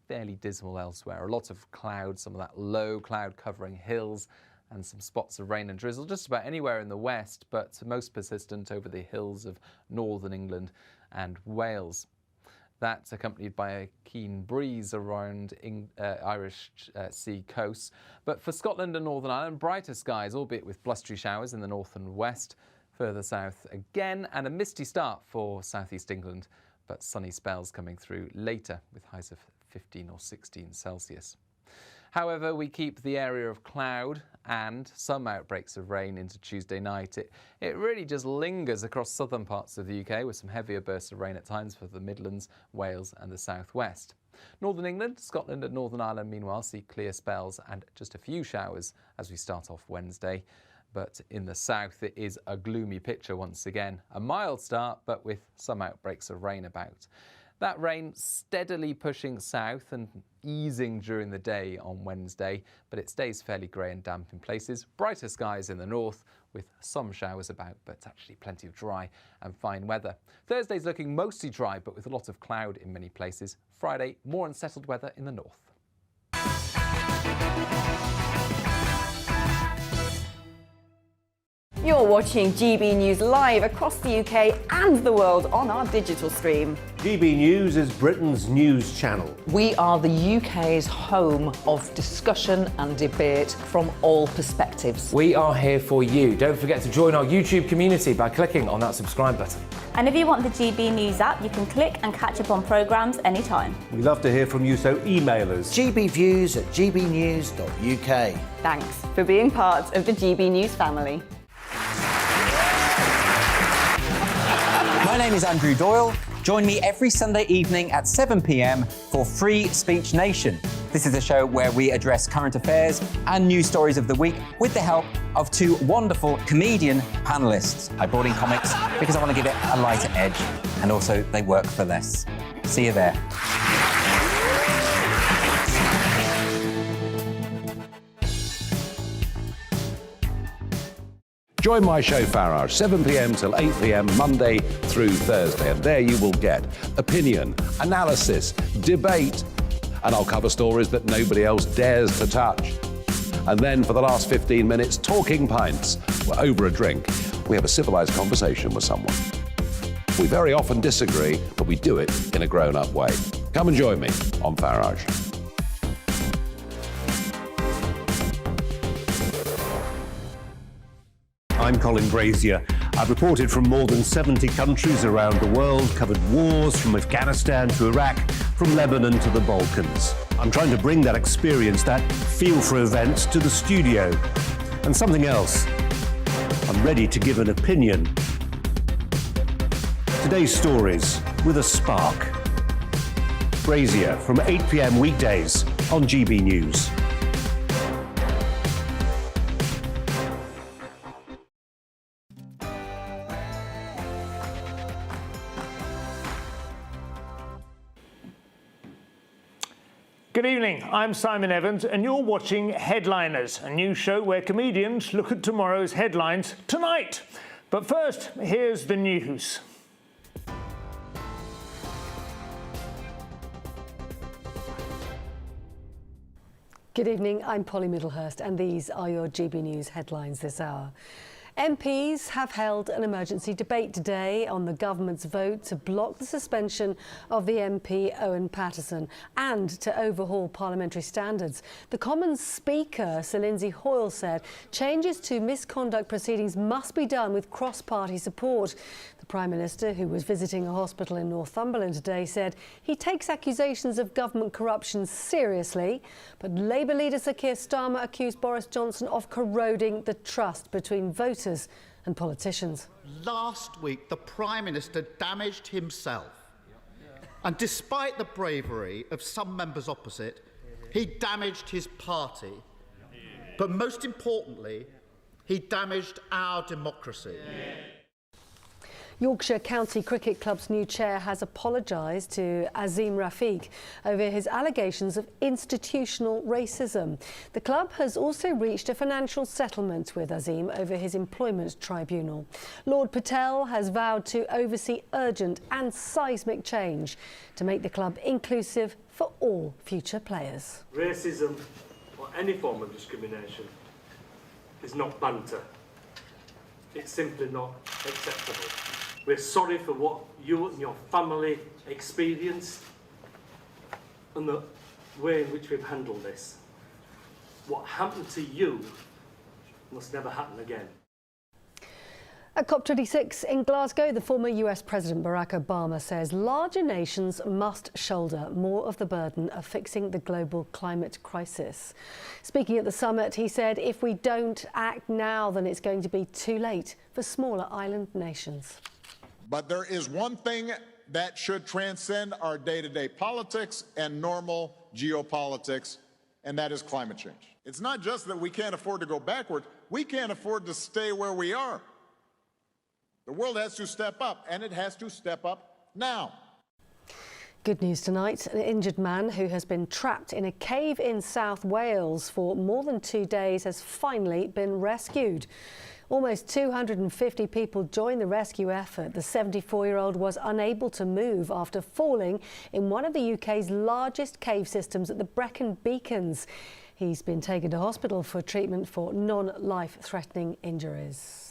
fairly dismal elsewhere. A lot of cloud, some of that low cloud covering hills, and some spots of rain and drizzle just about anywhere in the west, but most persistent over the hills of northern England and Wales. That's accompanied by a keen breeze around Irish Sea coasts. But for Scotland and Northern Ireland, brighter skies, albeit with blustery showers in the north and west. Further south again, and a misty start for southeast England, but sunny spells coming through later with highs of 15 or 16 Celsius. However, we keep the area of cloud and some outbreaks of rain into Tuesday night. It really just lingers across southern parts of the UK with some heavier bursts of rain at times for the Midlands, Wales and the southwest. Northern England, Scotland and Northern Ireland meanwhile see clear spells and just a few showers as we start off Wednesday. But in the south it is a gloomy picture once again. A mild start but with some outbreaks of rain about. That rain steadily pushing south and easing during the day on Wednesday, but it stays fairly grey and damp in places. Brighter skies in the north with some showers about, but actually plenty of dry and fine weather. Thursday's looking mostly dry, but with a lot of cloud in many places. Friday, more unsettled weather in the north. You're watching GB News live across the UK and the world on our digital stream. GB News is Britain's news channel. We are the UK's home of discussion and debate from all perspectives. We are here for you. Don't forget to join our YouTube community by clicking on that subscribe button. And if you want the GB News app, you can click and catch up on programmes anytime. We love to hear from you, so email us. gbviews@gbnews.uk. Thanks for being part of the GB News family. My name is Andrew Doyle. Join me every Sunday evening at 7 p.m. for Free Speech Nation. This is a show where we address current affairs and news stories of the week with the help of two wonderful comedian panellists. I brought in comics because I want to give it a lighter edge, and also they work for less. See you there. Join my show Farage, 7 p.m. till 8 p.m. Monday through Thursday, and there you will get opinion, analysis, debate, and I'll cover stories that nobody else dares to touch. And then for the last 15 minutes, talking pints. We're over a drink. We have a civilised conversation with someone. We very often disagree, but we do it in a grown-up way. Come and join me on Farage. I'm Colin Brazier. I've reported from more than 70 countries around the world, covered wars from Afghanistan to Iraq, from Lebanon to the Balkans. I'm trying to bring that experience, that feel for events, to the studio. And something else. I'm ready to give an opinion. Today's stories with a spark. Brazier from 8 p.m. weekdays on GB News. Good evening, I'm Simon Evans and you're watching Headliners, a new show where comedians look at tomorrow's headlines tonight. But first, here's the news. Good evening, I'm Polly Middlehurst and these are your GB News headlines this hour. MPs have held an emergency debate today on the government's vote to block the suspension of the MP Owen Paterson and to overhaul parliamentary standards. The Commons Speaker, Sir Lindsay Hoyle, said changes to misconduct proceedings must be done with cross-party support. The Prime Minister, who was visiting a hospital in Northumberland today, said he takes accusations of government corruption seriously, but Labour leader Sir Keir Starmer accused Boris Johnson of corroding the trust between voters and politicians. Last week, the Prime Minister damaged himself. And despite the bravery of some members opposite, he damaged his party. But most importantly, he damaged our democracy. Yorkshire County Cricket Club's new chair has apologised to Azim Rafiq over his allegations of institutional racism. The club has also reached a financial settlement with Azim over his employment tribunal. Lord Patel has vowed to oversee urgent and seismic change to make the club inclusive for all future players. Racism or any form of discrimination is not banter. It's simply not acceptable. We're sorry for what you and your family experienced and the way in which we've handled this. What happened to you must never happen again. At COP26 in Glasgow, the former US President Barack Obama says larger nations must shoulder more of the burden of fixing the global climate crisis. Speaking at the summit, he said if we don't act now, then it's going to be too late for smaller island nations. But there is one thing that should transcend our day-to-day politics and normal geopolitics, and that is climate change. It's not just that we can't afford to go backward, we can't afford to stay where we are. The world has to step up, and it has to step up now. Good news tonight. An injured man who has been trapped in a cave in South Wales for more than 2 days has finally been rescued. Almost 250 people joined the rescue effort. The 74-year-old was unable to move after falling in one of the UK's largest cave systems at the Brecon Beacons. He's been taken to hospital for treatment for non-life-threatening injuries.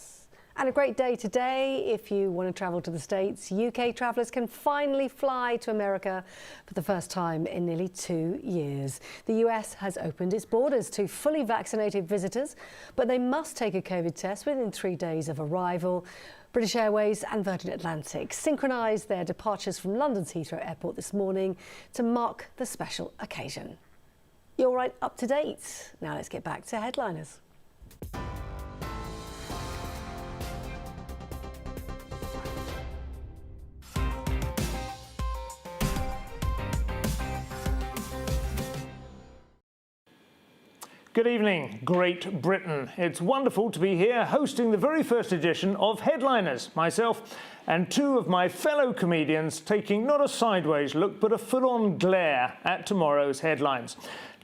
And a great day today if you want to travel to the States. UK travellers can finally fly to America for the first time in nearly 2 years. The US has opened its borders to fully vaccinated visitors, but they must take a COVID test within 3 days of arrival. British Airways and Virgin Atlantic synchronised their departures from London's Heathrow Airport this morning to mark the special occasion. You're right up to date. Now let's get back to headliners. Good evening, Great Britain. It's wonderful to be here hosting the very first edition of Headliners. Myself and two of my fellow comedians taking not a sideways look but a full-on glare at tomorrow's headlines.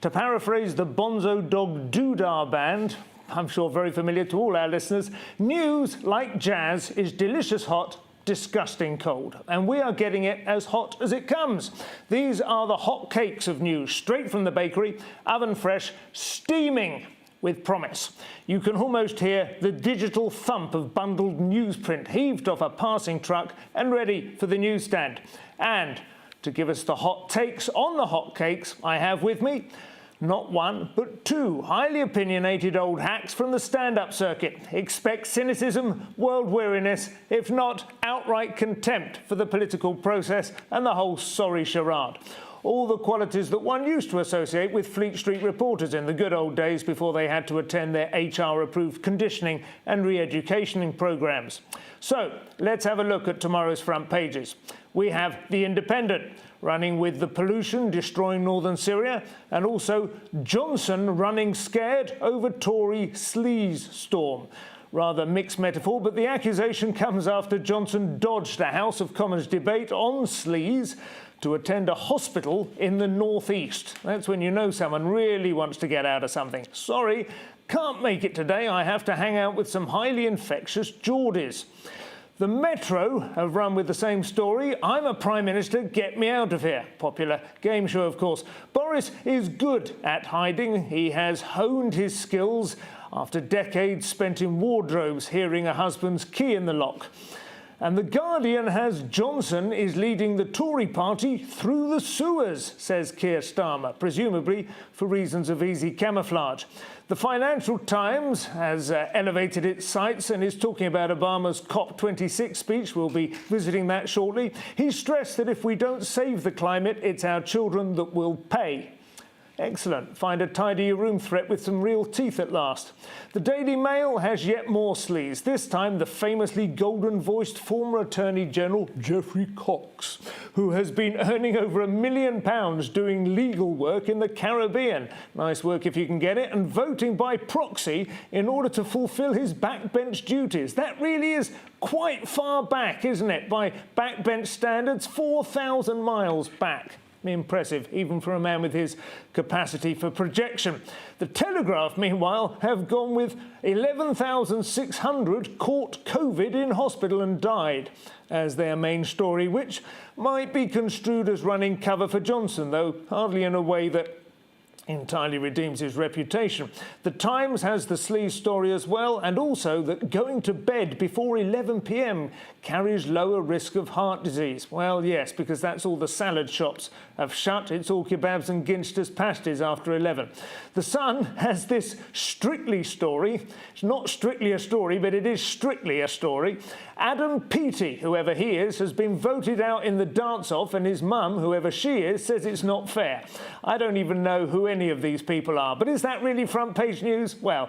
To paraphrase the Bonzo Dog Doodah Band, I'm sure very familiar to all our listeners, news, like jazz, is delicious hot, disgusting cold, and we are getting it as hot as it comes. These are the hot cakes of news, straight from the bakery, oven fresh, steaming with promise. You can almost hear the digital thump of bundled newsprint heaved off a passing truck and ready for the newsstand. And to give us the hot takes on the hot cakes, I have with me not one, but two highly opinionated old hacks from the stand-up circuit. Expect cynicism, world weariness, if not outright contempt for the political process and the whole sorry charade. All the qualities that one used to associate with Fleet Street reporters in the good old days before they had to attend their HR-approved conditioning and re-educationing programmes. So, let's have a look at tomorrow's front pages. We have The Independent, running with the pollution destroying northern Syria, and also Johnson running scared over Tory sleaze storm. Rather mixed metaphor, but the accusation comes after Johnson dodged a House of Commons debate on sleaze to attend a hospital in the northeast. That's when you know someone really wants to get out of something. Sorry, can't make it today. I have to hang out with some highly infectious Geordies. The Metro have run with the same story. I'm a Prime Minister, get me out of here. Popular game show, of course. Boris is good at hiding. He has honed his skills after decades spent in wardrobes hearing a husband's key in the lock. And The Guardian has Johnson is leading the Tory party through the sewers, says Keir Starmer, presumably for reasons of easy camouflage. The Financial Times has elevated its sights and is talking about Obama's COP26 speech. We'll be visiting that shortly. He stressed that if we don't save the climate, it's our children that will pay. Excellent. Find a tidy your room threat with some real teeth at last. The Daily Mail has yet more sleaze. This time the famously golden-voiced former Attorney General Geoffrey Cox, who has been earning over £1 million doing legal work in the Caribbean. Nice work if you can get it. And voting by proxy in order to fulfil his backbench duties. That really is quite far back, isn't it? By backbench standards, 4,000 miles back. Impressive, even for a man with his capacity for projection. The Telegraph, meanwhile, have gone with 11,600 caught COVID in hospital and died as their main story, which might be construed as running cover for Johnson, though hardly in a way that entirely redeems his reputation. The Times has the sleaze story as well, and also that going to bed before 11 p.m. carries lower risk of heart disease. Well, yes, because that's all the salad shops have shut. It's all kebabs and Ginster's pasties after 11. The Sun has this Strictly story. It's not strictly a story, but it is strictly a story. Adam Peaty, whoever he is, has been voted out in the dance-off, and his mum, whoever she is, says it's not fair. I don't even know who any of these people are, but is that really front-page news? Well,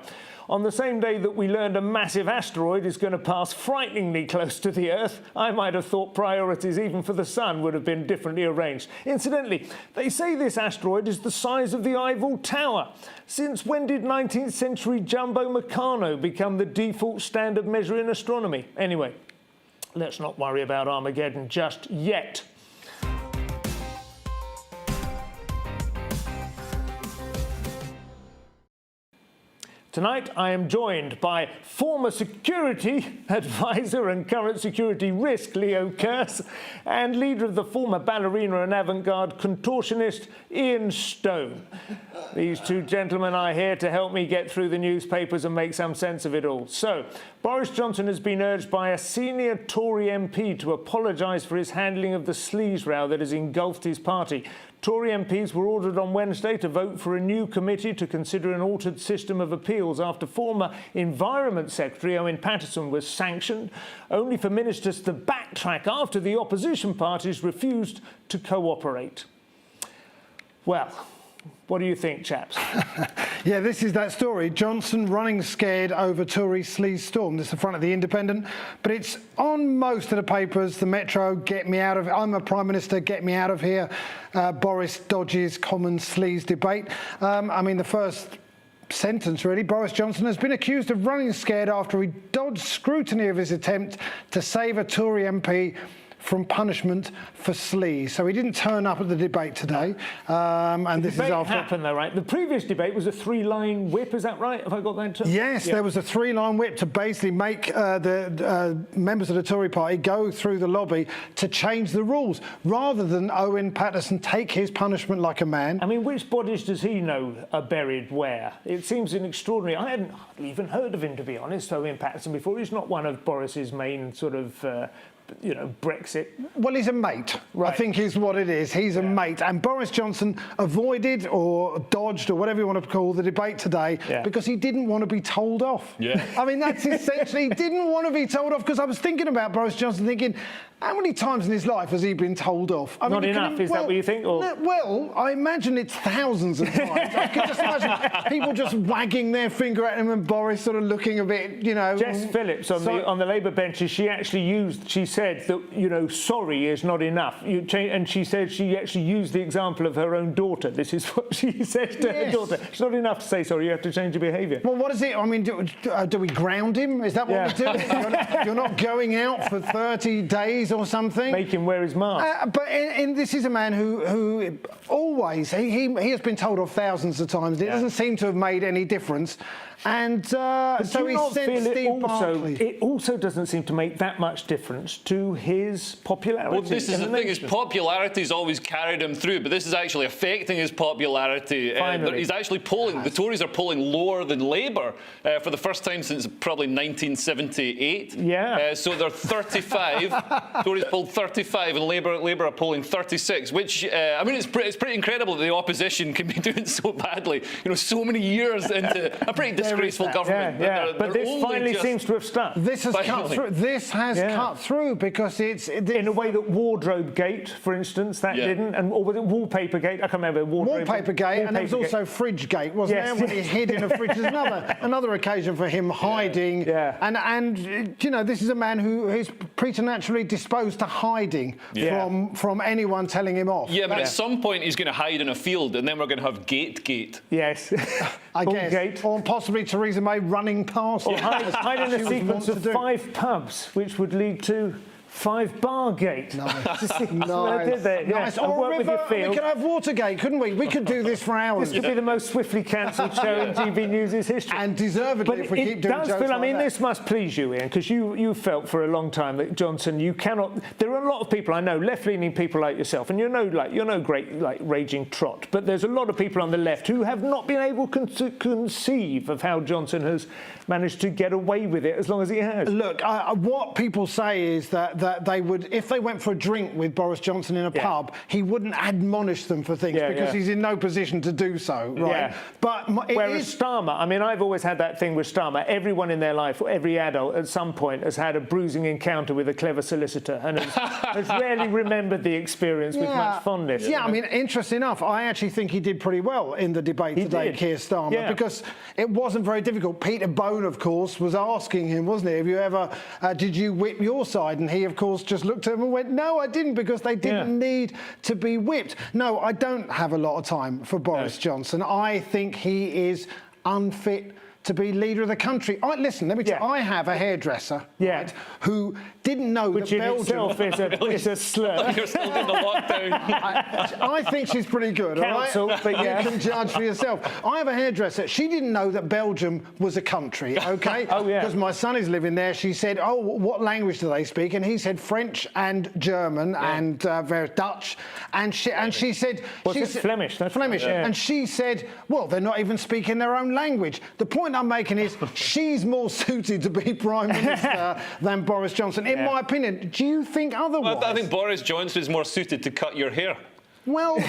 on the same day that we learned a massive asteroid is going to pass frighteningly close to the Earth, I might have thought priorities even for the Sun would have been differently arranged. Incidentally, they say this asteroid is the size of the Eiffel Tower. Since when did 19th century Jumbo Meccano become the default standard measure in astronomy? Anyway, let's not worry about Armageddon just yet. Tonight, I am joined by former security advisor and current security risk Leo Kearse and leader of the former ballerina and avant-garde contortionist Ian Stone. These two gentlemen are here to help me get through the newspapers and make some sense of it all. So, Boris Johnson has been urged by a senior Tory MP to apologise for his handling of the sleaze row that has engulfed his party. Tory MPs were ordered on Wednesday to vote for a new committee to consider an altered system of appeals after former Environment Secretary Owen Paterson was sanctioned, only for ministers to backtrack after the opposition parties refused to cooperate. Well, what do you think, chaps? Yeah, this is that story. Johnson running scared over Tory sleaze storm. This is the front of the Independent, but it's on most of the papers. The Metro, get me out of it. I'm a Prime Minister, get me out of here. Boris dodges common sleaze debate. I mean, the first sentence, really. Boris Johnson has been accused of running scared after he dodged scrutiny of his attempt to save a Tory MP from punishment for sleaze. So he didn't turn up at the debate today. And this is after... happened though, right? The previous debate was a three-line whip, is that right? Have I got that? Yes, yeah. There was a three-line whip to basically make the members of the Tory party go through the lobby to change the rules, rather than Owen Paterson take his punishment like a man. I mean, which bodies does he know are buried where? It seems an extraordinary... I hadn't even heard of him, to be honest, Owen Paterson, before. He's not one of Boris's main sort of... you know, Brexit. Well, he's a mate, right. I think is what it is. He's a mate. And Boris Johnson avoided or dodged or whatever you want to call the debate today because he didn't want to be told off. Yeah. I mean, that's essentially, he didn't want to be told off, because I was thinking about Boris Johnson thinking, how many times in his life has he been told off? I Not enough, is that what you think? Or? Well, I imagine it's thousands of times. I can just imagine people just wagging their finger at him and Boris sort of looking a bit, you know... Jess Phillips on the Labour benches, she said that, you know, sorry is not enough. And she said she actually used the example of her own daughter. This is what she said to her daughter. It's not enough to say sorry, you have to change your behaviour. Well, what is it? I mean, do we ground him? Is that what we do? You're not going out for 30 days or something? Make him wear his mask. But this is a man who always, he has been told off thousands of times. It doesn't seem to have made any difference. And so he sent Steve Barclay. It also doesn't seem to make that much difference to his popularity. Well, this is the thing, his popularity has always carried him through, but this is actually affecting his popularity. He's actually polling, the Tories are polling lower than Labour for the first time since probably 1978. Yeah. So they're 35 Tories polled 35 and Labour are polling 36, which, I mean, it's pretty incredible that the opposition can be doing so badly, so many years into a pretty disgraceful government. Yeah. But this finally seems to have stuck. This has cut through. This has cut through because it's in a way that Wardrobe Gate, for instance, that didn't, or was it Wallpaper Gate? I can't remember. Wallpaper Gate, and there was also Fridge Gate, wasn't there? When he hid in a fridge. There's another occasion for him hiding. And this is a man who is preternaturally disposed to hiding from anyone telling him off. Yeah, but at some point he's going to hide in a field, and then we're going to have Gate. Yes. I guess. Or possibly Theresa May running past. Or hide in a sequence of 5 pubs, which would lead to 5 bar gate. Nice. Nice. Or we could have Watergate, couldn't we? We could do this for hours. This could be the most swiftly cancelled show in GB News' history. And deservedly, if we keep doing jokes like that. This must please you, Ian, because you felt for a long time that Johnson, you cannot. There are a lot of people I know, left-leaning people like yourself, and you're no great raging trot, but there's a lot of people on the left who have not been able to conceive of how Johnson has managed to get away with it as long as he has. Look, what people say is that they would, if they went for a drink with Boris Johnson in a pub, he wouldn't admonish them for things because he's in no position to do so, right? Yeah. But whereas Starmer, I mean, I've always had that thing with Starmer. Everyone in their life, every adult at some point has had a bruising encounter with a clever solicitor and has rarely remembered the experience with much fondness. Yeah, I mean, interesting enough, I actually think he did pretty well in the debate today, Keir Starmer, because it wasn't very difficult. Peter Bone, of course, was asking him, wasn't he, have you ever, did you whip your side? And he, of course, just looked at him and went, no, I didn't, because they didn't need to be whipped. No, I don't have a lot of time for Boris Johnson. I think he is unfit to be leader of the country. Listen, let me tell you, I have a hairdresser who didn't know that Belgium... Which in itself is a slur. You're still in the lockdown. I think she's pretty good, Council, all right? But you can judge for yourself. I have a hairdresser. She didn't know that Belgium was a country, OK? Because my son is living there. She said, oh, what language do they speak? And he said French and German and Dutch. And she said... Flemish. That's Flemish. And she said, well, they're not even speaking their own language. The point I'm making is she's more suited to be Prime Minister than Boris Johnson. In my opinion, do you think otherwise? Well, I think Boris Johnson is more suited to cut your hair. Well,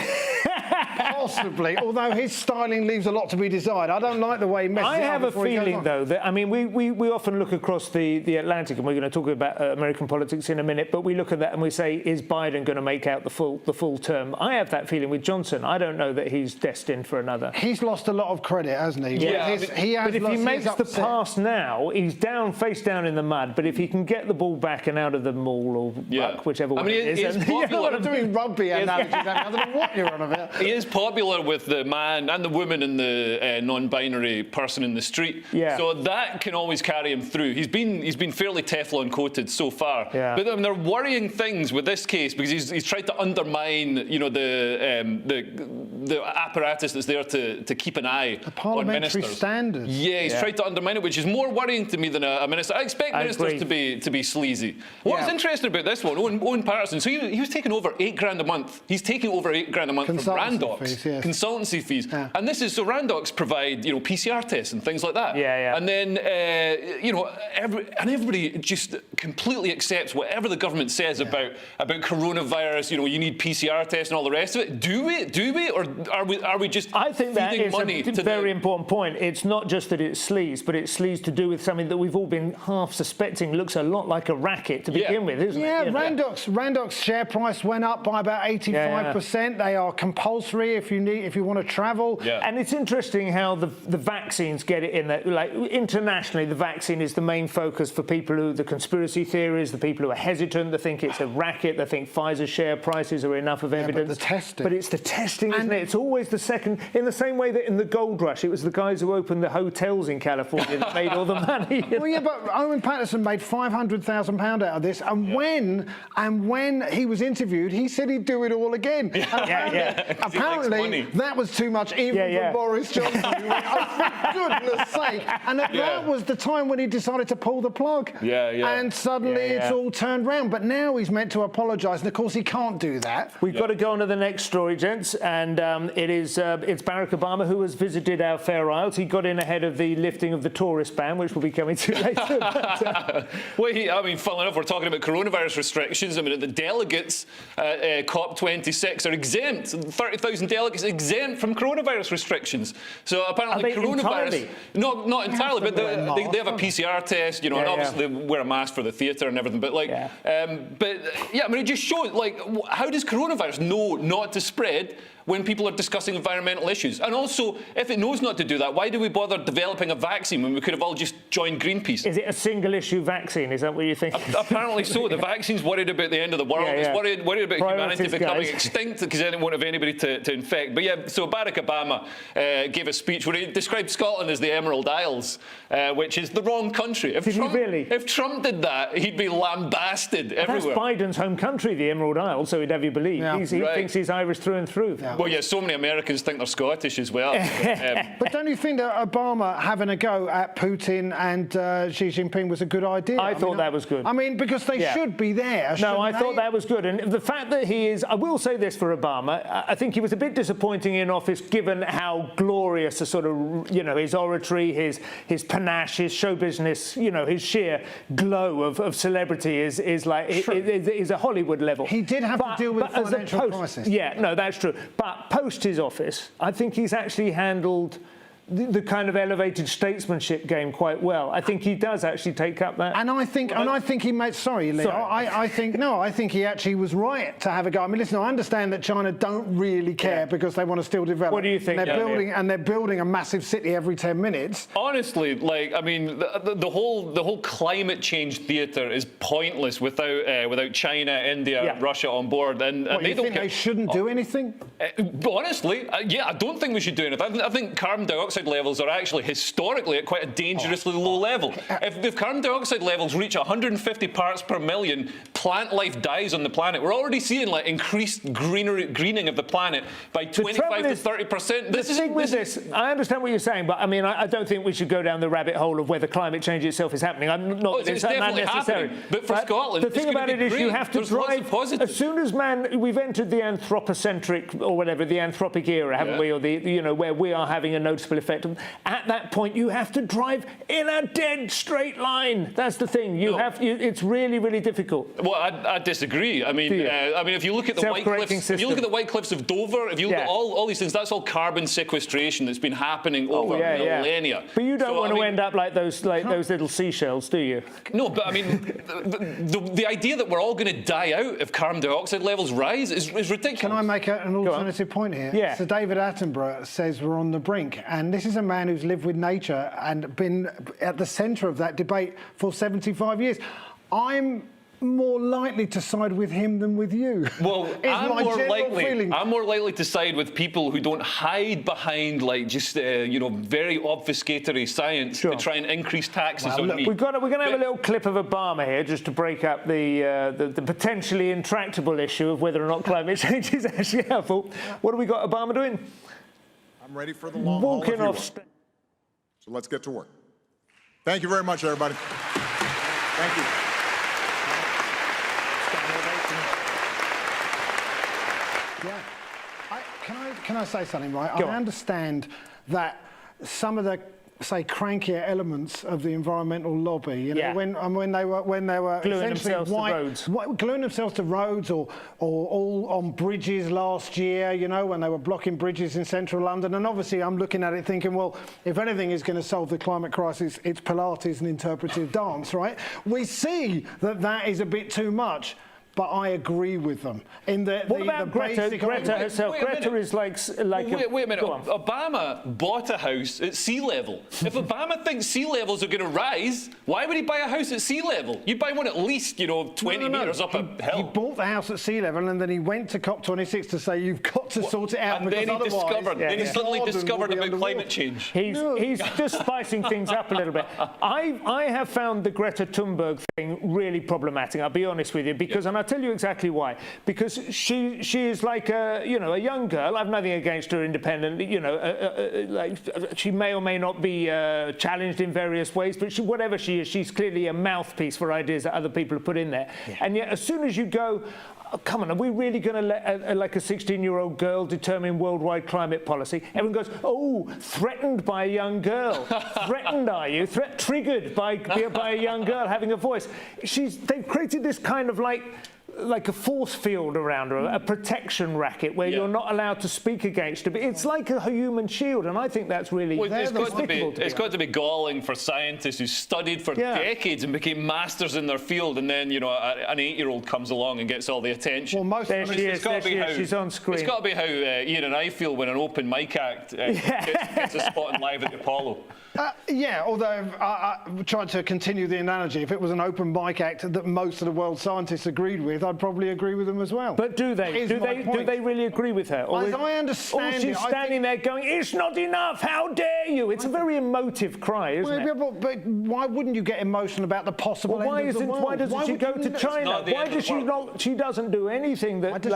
possibly, although his styling leaves a lot to be desired. I don't like the way he messes I it up have a before he goes feeling, on. though, that, I mean, we often look across the Atlantic, and we're going to talk about American politics in a minute, but we look at that and we say, is Biden going to make out the full term? I have that feeling with Johnson. I don't know that he's destined for another. He's lost a lot of credit, hasn't he? Yeah, but if he makes the pass now, he's face down in the mud, but if he can get the ball back and out of the maul or ruck, whichever one it is. You know what I'm doing rugby analogies. I don't know what you're on about. He is popular with the man and the woman and the non-binary person in the street. Yeah. So that can always carry him through. He's been fairly Teflon coated so far. Yeah. But I mean, there are worrying things with this case because he's tried to undermine, the apparatus that's there to keep an eye on ministers. Standards. Yeah, he's tried to undermine it, which is more worrying to me than a minister. I expect ministers to be sleazy. What's interesting about this one, Owen Patterson, so he was taking over $8,000 a month. He's taking over $8,000 a month from Randox. Consultancy fees. And this is, so Randox provide, PCR tests and things like that. And then, everybody just completely accepts whatever the government says about coronavirus, you need PCR tests and all the rest of it. Do we? Or are we just I think that is money a very important point. It's not just that it's sleaze, but it's sleaze to do with something that we've all been half suspecting looks a lot like a racket to begin with, isn't it? Yeah, Randox share price went up by about 85%. They are compulsory if you want to travel. And it's interesting how the vaccines get it in there. Like internationally, the vaccine is the main focus for people who the conspiracy theories, the people who are hesitant, they think it's a racket, they think Pfizer's share prices are enough of evidence. But the testing. But it's the testing, isn't it? It's always the second, in the same way that in the gold rush, it was the guys who opened the hotels in California that made all the money. Well, yeah, but Owen Patterson made £500,000 out of this, and when he was interviewed, he said he'd do it all again. apparently that was too much even for Boris Johnson. He went, oh, for goodness sake. And that was the time when he decided to pull the plug. And suddenly it's all turned round. But now he's meant to apologise, and of course he can't do that. We've got to go on to the next story, gents, and it's Barack Obama who has visited our Fair Isles. He got in ahead of the lifting of the tourist ban, which we'll be coming to later. Well, I mean, funnily enough, we're talking about coronavirus restrictions. I mean, the delegates at COP26 are exempt. 30,000 delegates exempt from coronavirus restrictions. So apparently coronavirus... Not entirely, but they have a PCR test, you know, and obviously they wear a mask for the theatre and everything. But, like, I mean, it just shows, like, how does coronavirus know not to spread when people are discussing environmental issues? And also, if it knows not to do that, why do we bother developing a vaccine when we could have all just joined Greenpeace? Is it a single-issue vaccine? Is that what you think? Apparently so. The vaccine's worried about the end of the world. It's worried about humanity becoming extinct because then it won't have anybody to infect. But yeah, so Barack Obama gave a speech where he described Scotland as the Emerald Isles, which is the wrong country. If Trump did that, he'd be lambasted everywhere. That's Biden's home country, the Emerald Isles, so he'd have you believe. He thinks he's Irish through and through. Well, yeah, so many Americans think they're Scottish as well. But don't you think that Obama having a go at Putin and Xi Jinping was a good idea? I thought that was good. I mean, because they should be there. No, I thought that was good. And the fact that he is, I will say this for Obama, I think he was a bit disappointing in office given how glorious a sort of, you know, his oratory, his panache, his show business, you know, his sheer glow of celebrity is a Hollywood level. He did have to deal with the financial crisis. Yeah, no, that's true. But post his office, I think he's actually handled the kind of elevated statesmanship game quite well. I think he does actually take up that. And I think he made. Sorry, Lee. I think he actually was right to have a go. I mean, listen, I understand that China don't really care because they want to still develop. What do you think? They're building a massive city every 10 minutes. Honestly, like, I mean, the whole climate change theatre is pointless without China, India, Russia on board. And they don't. They shouldn't do anything. Honestly, I don't think we should do anything. I think carbon dioxide levels are actually historically at quite a dangerously low level. If carbon dioxide levels reach 150 parts per million, plant life dies on the planet. We're already seeing like increased greening of the planet by 25 to 30%. I understand what you're saying, but I mean, I don't think we should go down the rabbit hole of whether climate change itself is happening. I'm not. It's definitely happening. But for Scotland, the thing about it is you have to drive. As soon as we've entered the anthropocentric or whatever, the anthropic era, haven't we? Or where we are having a noticeable effect. At that point, you have to drive in a dead straight line. That's the thing. It's really, really difficult. Well, I disagree. I mean, if you look at the White Cliffs, if you look at the White Cliffs of Dover, if you look at all these things, that's all carbon sequestration that's been happening over millennia. But you don't want to end up like those little seashells, do you? No, but I mean, the idea that we're all going to die out if carbon dioxide levels rise is ridiculous. Can I make an alternative point here? Yeah. So David Attenborough says we're on the brink, and this is a man who's lived with nature and been at the centre of that debate for 75 years. I'm more likely to side with him than with you. Well, I'm more likely to side with people who don't hide behind like just very obfuscatory science to try and increase taxes on me. We're going to have a little clip of Obama here just to break up the potentially intractable issue of whether or not climate change is actually helpful. What have we got Obama doing? I'm ready for the long haul. Walking off. So let's get to work. Thank you very much, everybody. Thank you. Yeah. Can I say something, right? I understand that some of the crankier elements of the environmental lobby, when they were gluing themselves to roads, gluing themselves to roads, or all on bridges last year, when they were blocking bridges in central London. And obviously, I'm looking at it thinking, well, if anything is going to solve the climate crisis, it's Pilates and interpretive dance, right? We see that is a bit too much. But I agree with them. What about Greta? Greta herself. Greta is like wait a minute. Obama bought a house at sea level. If Obama thinks sea levels are going to rise, why would he buy a house at sea level? You'd buy one at least, 20 metres up a hill. He bought the house at sea level, and then he went to COP26 to say you've got to sort it out. And then he suddenly discovered about climate change. He's just spicing things up a little bit. I have found the Greta Thunberg thing really problematic. I'll be honest with you, because and I'll tell you exactly why. Because she is like a young girl. I've nothing against her independent. Like she may or may not be challenged in various ways, but whatever she is, she's clearly a mouthpiece for ideas that other people have put in there. Yeah. And yet, as soon as you go, oh, come on, are we really going to let like a 16-year-old girl determine worldwide climate policy? Everyone goes, oh, threatened by a young girl. Threatened, are you? Triggered by a young girl having a voice. They've created this kind of like a force field around her, a protection racket where you're not allowed to speak against her. It's like a human shield, and I think that's really it's got to be galling for scientists who studied for decades and became masters in their field, and then an 8-year-old comes along and gets all the attention. Well, she's on screen. It's got to be how Ian and I feel when an open mic act gets a spot in Live at the Apollo. Although I'm trying to continue the analogy, if it was an open mic act that most of the world scientists agreed with, I'd probably agree with them as well. But do they? Do they really agree with her? As I understand it, she's standing there going, "It's not enough! How dare you!" It's a very emotive cry, isn't it? But why wouldn't you get emotional about the possible end of the world? Why doesn't she go to China? Why does she not? She doesn't do anything that.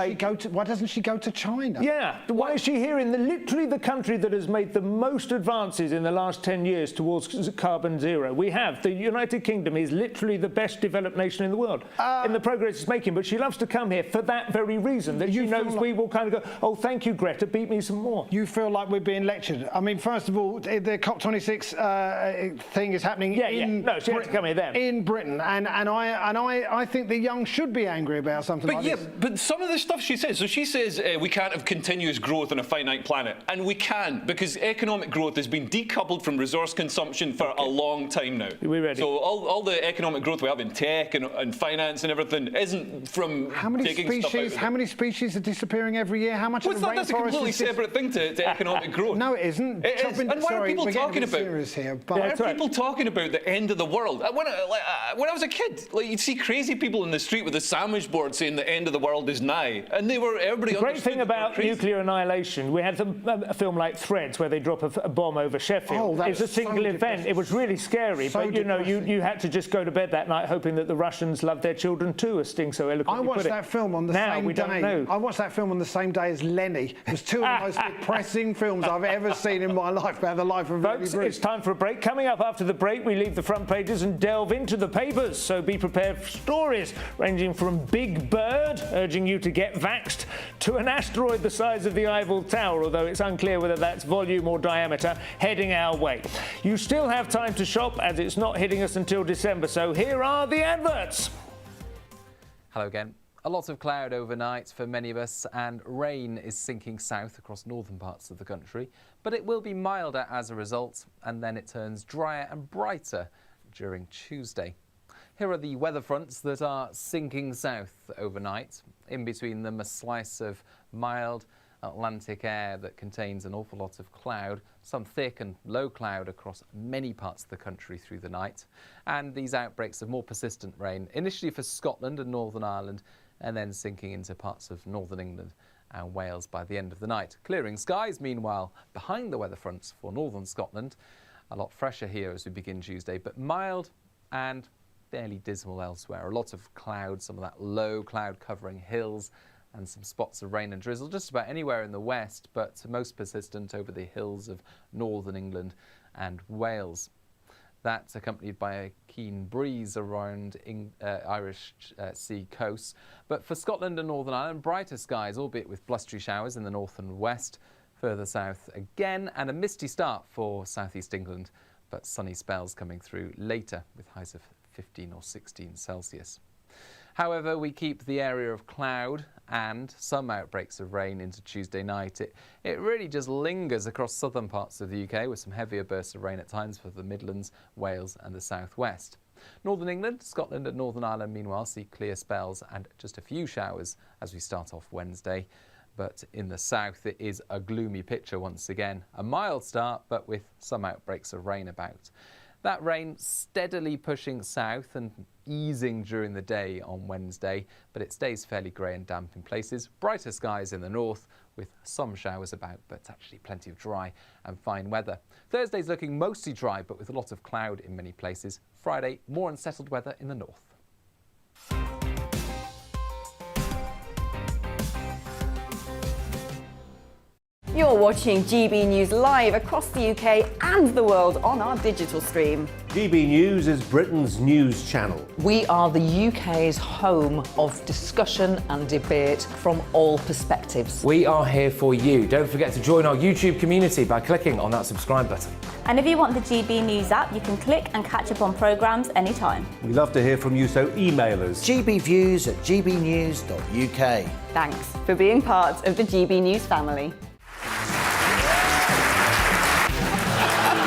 Why doesn't she go to China? Yeah. Why is she here in literally the country that has made the most advances in the last 10 years towards carbon zero? We have the United Kingdom is literally the best developed nation in the world in the progress it's making. But she loves to come here for that very reason, that she knows we will kind of go, oh, thank you, Greta, beat me some more. You feel like we're being lectured. I mean, first of all, the COP26 thing is happening No, she had to come here then. In Britain, and I think the young should be angry about something like this. But some of the stuff she says, so she says we can't have continuous growth on a finite planet, and we can, because economic growth has been decoupled from resource consumption for a long time now. Are we ready? So all the economic growth we have in tech and finance and everything isn't from taking stuff out. How many species are disappearing every year? How much of the rainforest that's a completely separate thing to economic growth. No, it isn't. It is. And why are people talking about people talking about the end of the world? When I was a kid, you'd see crazy people in the street with a sandwich board saying the end of the world is nigh, and everybody. The great thing about nuclear annihilation, we had a film like Threads where they drop a bomb over Sheffield. It's a single event. It was really scary, but you had to just go to bed that night hoping that the Russians loved their children too, as Sting so eloquently I watched that film on the same day. I watched that film on the same day as Lenny. It was two of the most depressing films I've ever seen in my life about the life of Folks, it's time for a break. Coming up after the break, we leave the front pages and delve into the papers. So be prepared for stories ranging from Big Bird urging you to get vaxxed to an asteroid the size of the Eiffel Tower, although it's unclear whether that's volume or diameter, heading our way. You still have time to shop as it's not hitting us until December, so here are the adverts. Hello again. A lot of cloud overnight for many of us, and rain is sinking south across northern parts of the country, but it will be milder as a result, and then it turns drier and brighter during Tuesday. Here are the weather fronts that are sinking south overnight. In between them, a slice of mild Atlantic air that contains an awful lot of cloud, some thick and low cloud across many parts of the country through the night, and these outbreaks of more persistent rain, initially for Scotland and Northern Ireland, and then sinking into parts of northern England and Wales by the end of the night. Clearing skies, meanwhile, behind the weather fronts for northern Scotland. A lot fresher here as we begin Tuesday, but mild and fairly dismal elsewhere. A lot of cloud, some of that low cloud covering hills, and some spots of rain and drizzle just about anywhere in the west, but most persistent over the hills of northern England and Wales. That's accompanied by a keen breeze around Irish Sea coasts. But for Scotland and Northern Ireland, brighter skies, albeit with blustery showers in the north and west. Further south again, and a misty start for southeast England, but sunny spells coming through later with highs of 15 or 16 Celsius. However, we keep the area of cloud and some outbreaks of rain into Tuesday night. It really just lingers across southern parts of the UK with some heavier bursts of rain at times for the Midlands, Wales and the southwest. Northern England, Scotland and Northern Ireland meanwhile see clear spells and just a few showers as we start off Wednesday. But in the south it is a gloomy picture once again. A mild start but with some outbreaks of rain about. That rain steadily pushing south and easing during the day on Wednesday, but it stays fairly grey and damp in places. Brighter skies in the north with some showers about, but actually plenty of dry and fine weather. Thursday's looking mostly dry, but with a lot of cloud in many places. Friday, more unsettled weather in the north. You're watching GB News live across the UK and the world on our digital stream. GB News is Britain's news channel. We are the UK's home of discussion and debate from all perspectives. We are here for you. Don't forget to join our YouTube community by clicking on that subscribe button. And if you want the GB News app, you can click and catch up on programmes anytime. We love to hear from you, so email us. gbviews@gbnews.uk. Thanks for being part of the GB News family.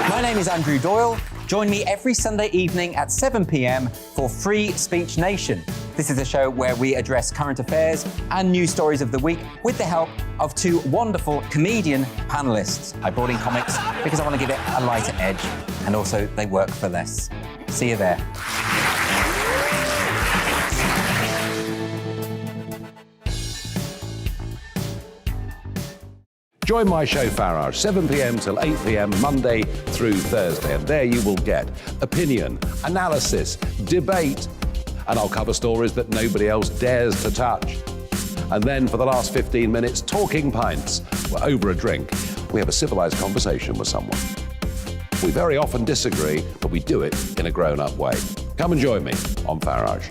My name is Andrew Doyle. Join me every Sunday evening at 7 p.m. for Free Speech Nation. This is a show where we address current affairs and news stories of the week with the help of two wonderful comedian panellists. I brought in comics because I want to give it a lighter edge, and also they work for less. See you there. Join my show Farage, 7 p.m. till 8 p.m. Monday through Thursday, and there you will get opinion, analysis, debate, and I'll cover stories that nobody else dares to touch. And then for the last 15 minutes, talking pints. We're over a drink. We have a civilised conversation with someone. We very often disagree, but we do it in a grown-up way. Come and join me on Farage.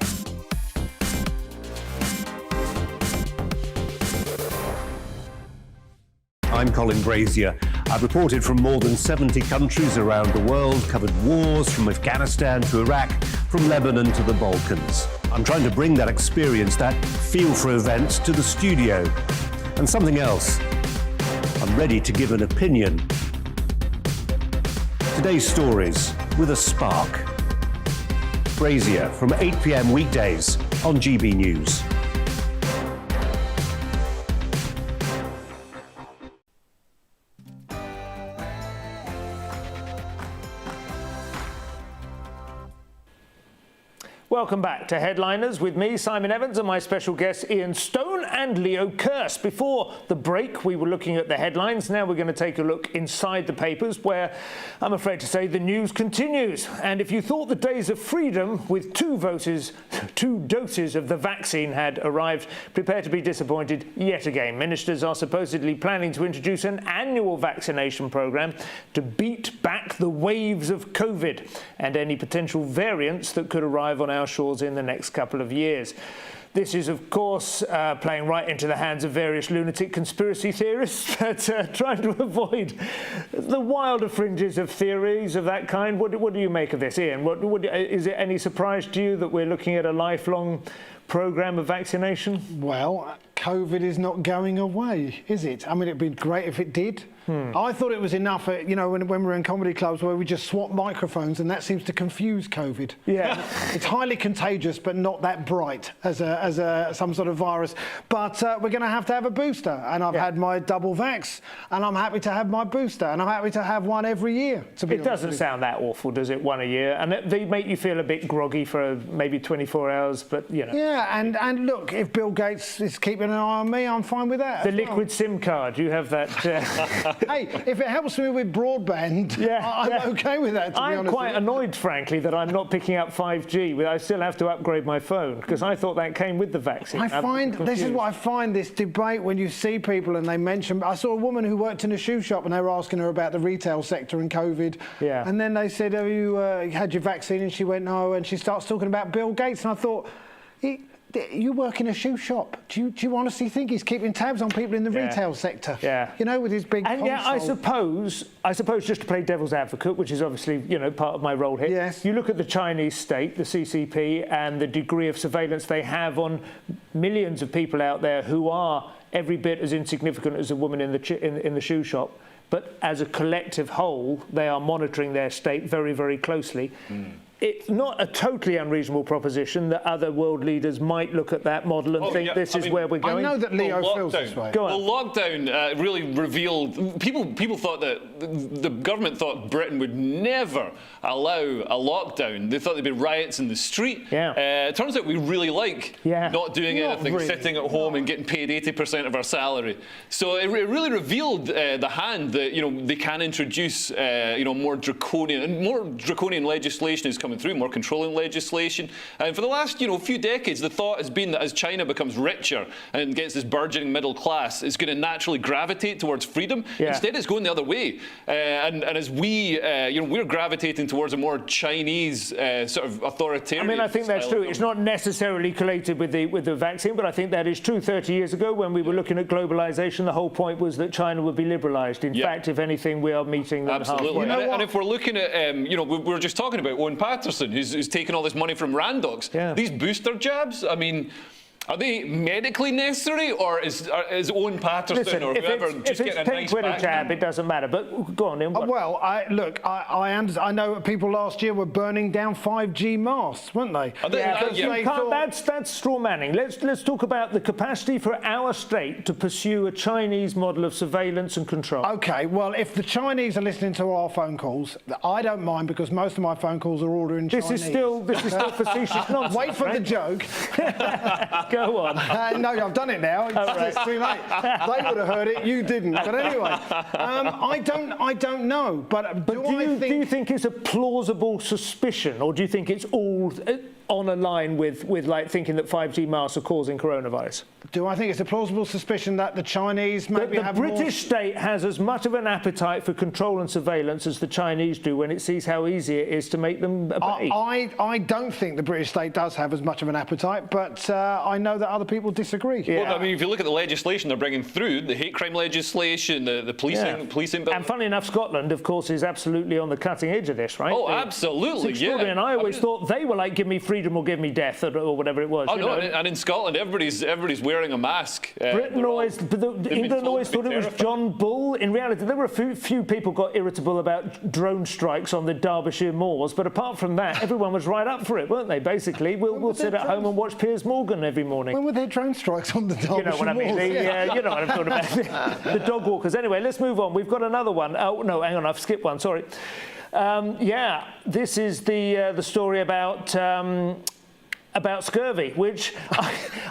I'm Colin Brazier. I've reported from more than 70 countries around the world, covered wars from Afghanistan to Iraq, from Lebanon to the Balkans. I'm trying to bring that experience, that feel for events, to the studio. And something else. I'm ready to give an opinion. Today's stories with a spark. Brazier from 8 p.m. weekdays on GB News. Welcome back to Headliners with me, Simon Evans, and my special guests Ian Stone and Leo Kirst. Before the break, we were looking at the headlines. Now we're going to take a look inside the papers, where I'm afraid to say the news continues. And if you thought the days of freedom with two doses of the vaccine had arrived, prepare to be disappointed yet again. Ministers are supposedly planning to introduce an annual vaccination programme to beat back the waves of COVID and any potential variants that could arrive on our shores in the next couple of years. This is, of course, playing right into the hands of various lunatic conspiracy theorists that are trying to avoid the wilder fringes of theories of that kind. What do you make of this, Ian? Is it any surprise to you that we're looking at a lifelong programme of vaccination? Well, COVID is not going away, is it? I mean, it'd be great if it did. I thought it was enough, you know, when we're in comedy clubs where we just swap microphones, and that seems to confuse COVID. Yeah. It's highly contagious, but not that bright as some sort of virus. But we're going to have a booster, and I've had my double vax, and I'm happy to have my booster, and I'm happy to have one every year. It doesn't sound that awful, does it? One a year, and they make you feel a bit groggy for maybe 24 hours, but you know. Yeah, and look, if Bill Gates is keeping an eye on me, I'm fine with that. The liquid SIM card, you have that. Hey, if it helps me with broadband, I'm okay with that, to be honest. I'm quite annoyed, frankly, that I'm not picking up 5G. I still have to upgrade my phone, because I thought that came with the vaccine. This is what I find, this debate when you see people and they mention... I saw a woman who worked in a shoe shop and they were asking her about the retail sector and COVID. Yeah. And then they said, have you had your vaccine? And she went, no. And she starts talking about Bill Gates. And I thought... You work in a shoe shop. Do you honestly think he's keeping tabs on people in the retail sector? Yeah. You know, with his big console. Yeah, I suppose just to play devil's advocate, which is obviously, you know, part of my role here. Yes. You look at the Chinese state, the CCP, and the degree of surveillance they have on millions of people out there who are every bit as insignificant as a woman in the shoe shop. But as a collective whole, they are monitoring their state very, very closely. It's not a totally unreasonable proposition that other world leaders might look at that model and think this is where we're going. I know that Leo feels this way. Go on. Well, lockdown really revealed... People thought that... The government thought Britain would never allow a lockdown. They thought there'd be riots in the street. Yeah. It turns out we really like not doing anything, sitting at home and getting paid 80% of our salary. So it really revealed the hand that, you know, they can introduce, you know, more draconian legislation is coming coming through, more controlling legislation. And for the last, few decades, the thought has been that as China becomes richer and gets this burgeoning middle class, it's going to naturally gravitate towards freedom. Yeah. Instead, it's going the other way. And as we're gravitating towards a more Chinese sort of authoritarian. I mean, I think that's true. It's not necessarily collated with the vaccine, but I think that is true. 30 years ago, when we were looking at globalization, the whole point was that China would be liberalized. In fact, if anything, we are meeting them absolutely. halfway. And if we're looking at, we were just talking about Owen Paterson, who's taken all this money from Randox. Yeah. These booster jabs, I mean, are they medically necessary, or is Owen Patterson or whoever just getting a nice £10 a back? jab, it doesn't matter. But go on, Ian. Well, I know people last year were burning down 5G masks, weren't they? That's straw manning. Let's talk about the capacity for our state to pursue a Chinese model of surveillance and control. OK, well, if the Chinese are listening to our phone calls, I don't mind, because most of my phone calls are all in Chinese. This is still facetious nonsense. Wait for the joke. Go on. No, I've done it now. It's too late. They would have heard it. You didn't. But anyway, I don't know. But do you think it's a plausible suspicion, or do you think it's all on a line with like thinking that 5G masks are causing coronavirus? Do I think it's a plausible suspicion that the Chinese maybe have the British state has as much of an appetite for control and surveillance as the Chinese do when it sees how easy it is to make them obey? I don't think the British state does have as much of an appetite, but I know that other people disagree. Yeah. Well, I mean, if you look at the legislation they're bringing through, the hate crime legislation, the policing bill. And funny enough, Scotland, of course, is absolutely on the cutting edge of this, right? Oh, absolutely, it's extraordinary. And I always thought they were like, give me freedom or give me death, or whatever it was. Oh, no, and in Scotland, everybody's wearing a mask. Britain England always thought it was John Bull. In reality, there were a few people got irritable about drone strikes on the Derbyshire moors, but apart from that, everyone was right up for it, weren't they? Basically, we'll sit at home and watch Piers Morgan every morning. When were there drone strikes on the Derbyshire moors? You know what I mean? You know what I'm talking about. The dog walkers. Anyway, let's move on. We've got another one. Oh no, hang on, I've skipped one. Sorry. This is the story about scurvy, which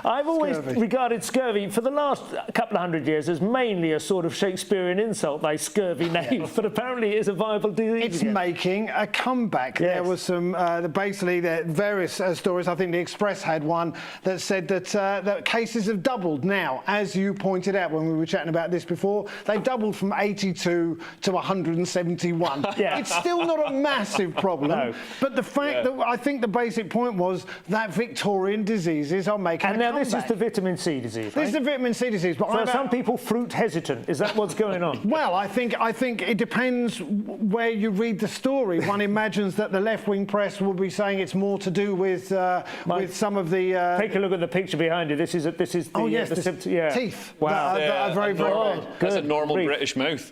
I've always regarded scurvy for the last couple of hundred years as mainly a sort of Shakespearean insult, like scurvy knave, but apparently it is a viable disease. It's making a comeback. Yes. There was some, basically, there various stories. I think the Express had one that said that cases have doubled now. As you pointed out when we were chatting about this before, they've doubled from 82 to 171. Yeah. It's still not a massive problem, but the fact that I think the basic point was that Victorian diseases are making and a now comeback. This is the vitamin C disease, right? This is the vitamin C disease. But so are some people fruit hesitant? Is that what's going on? Well, I think it depends where you read the story. One imagines that the left-wing press will be saying it's more to do with some of the. Take a look at the picture behind you. This is the teeth. Wow, that are very red. That's a normal British mouth.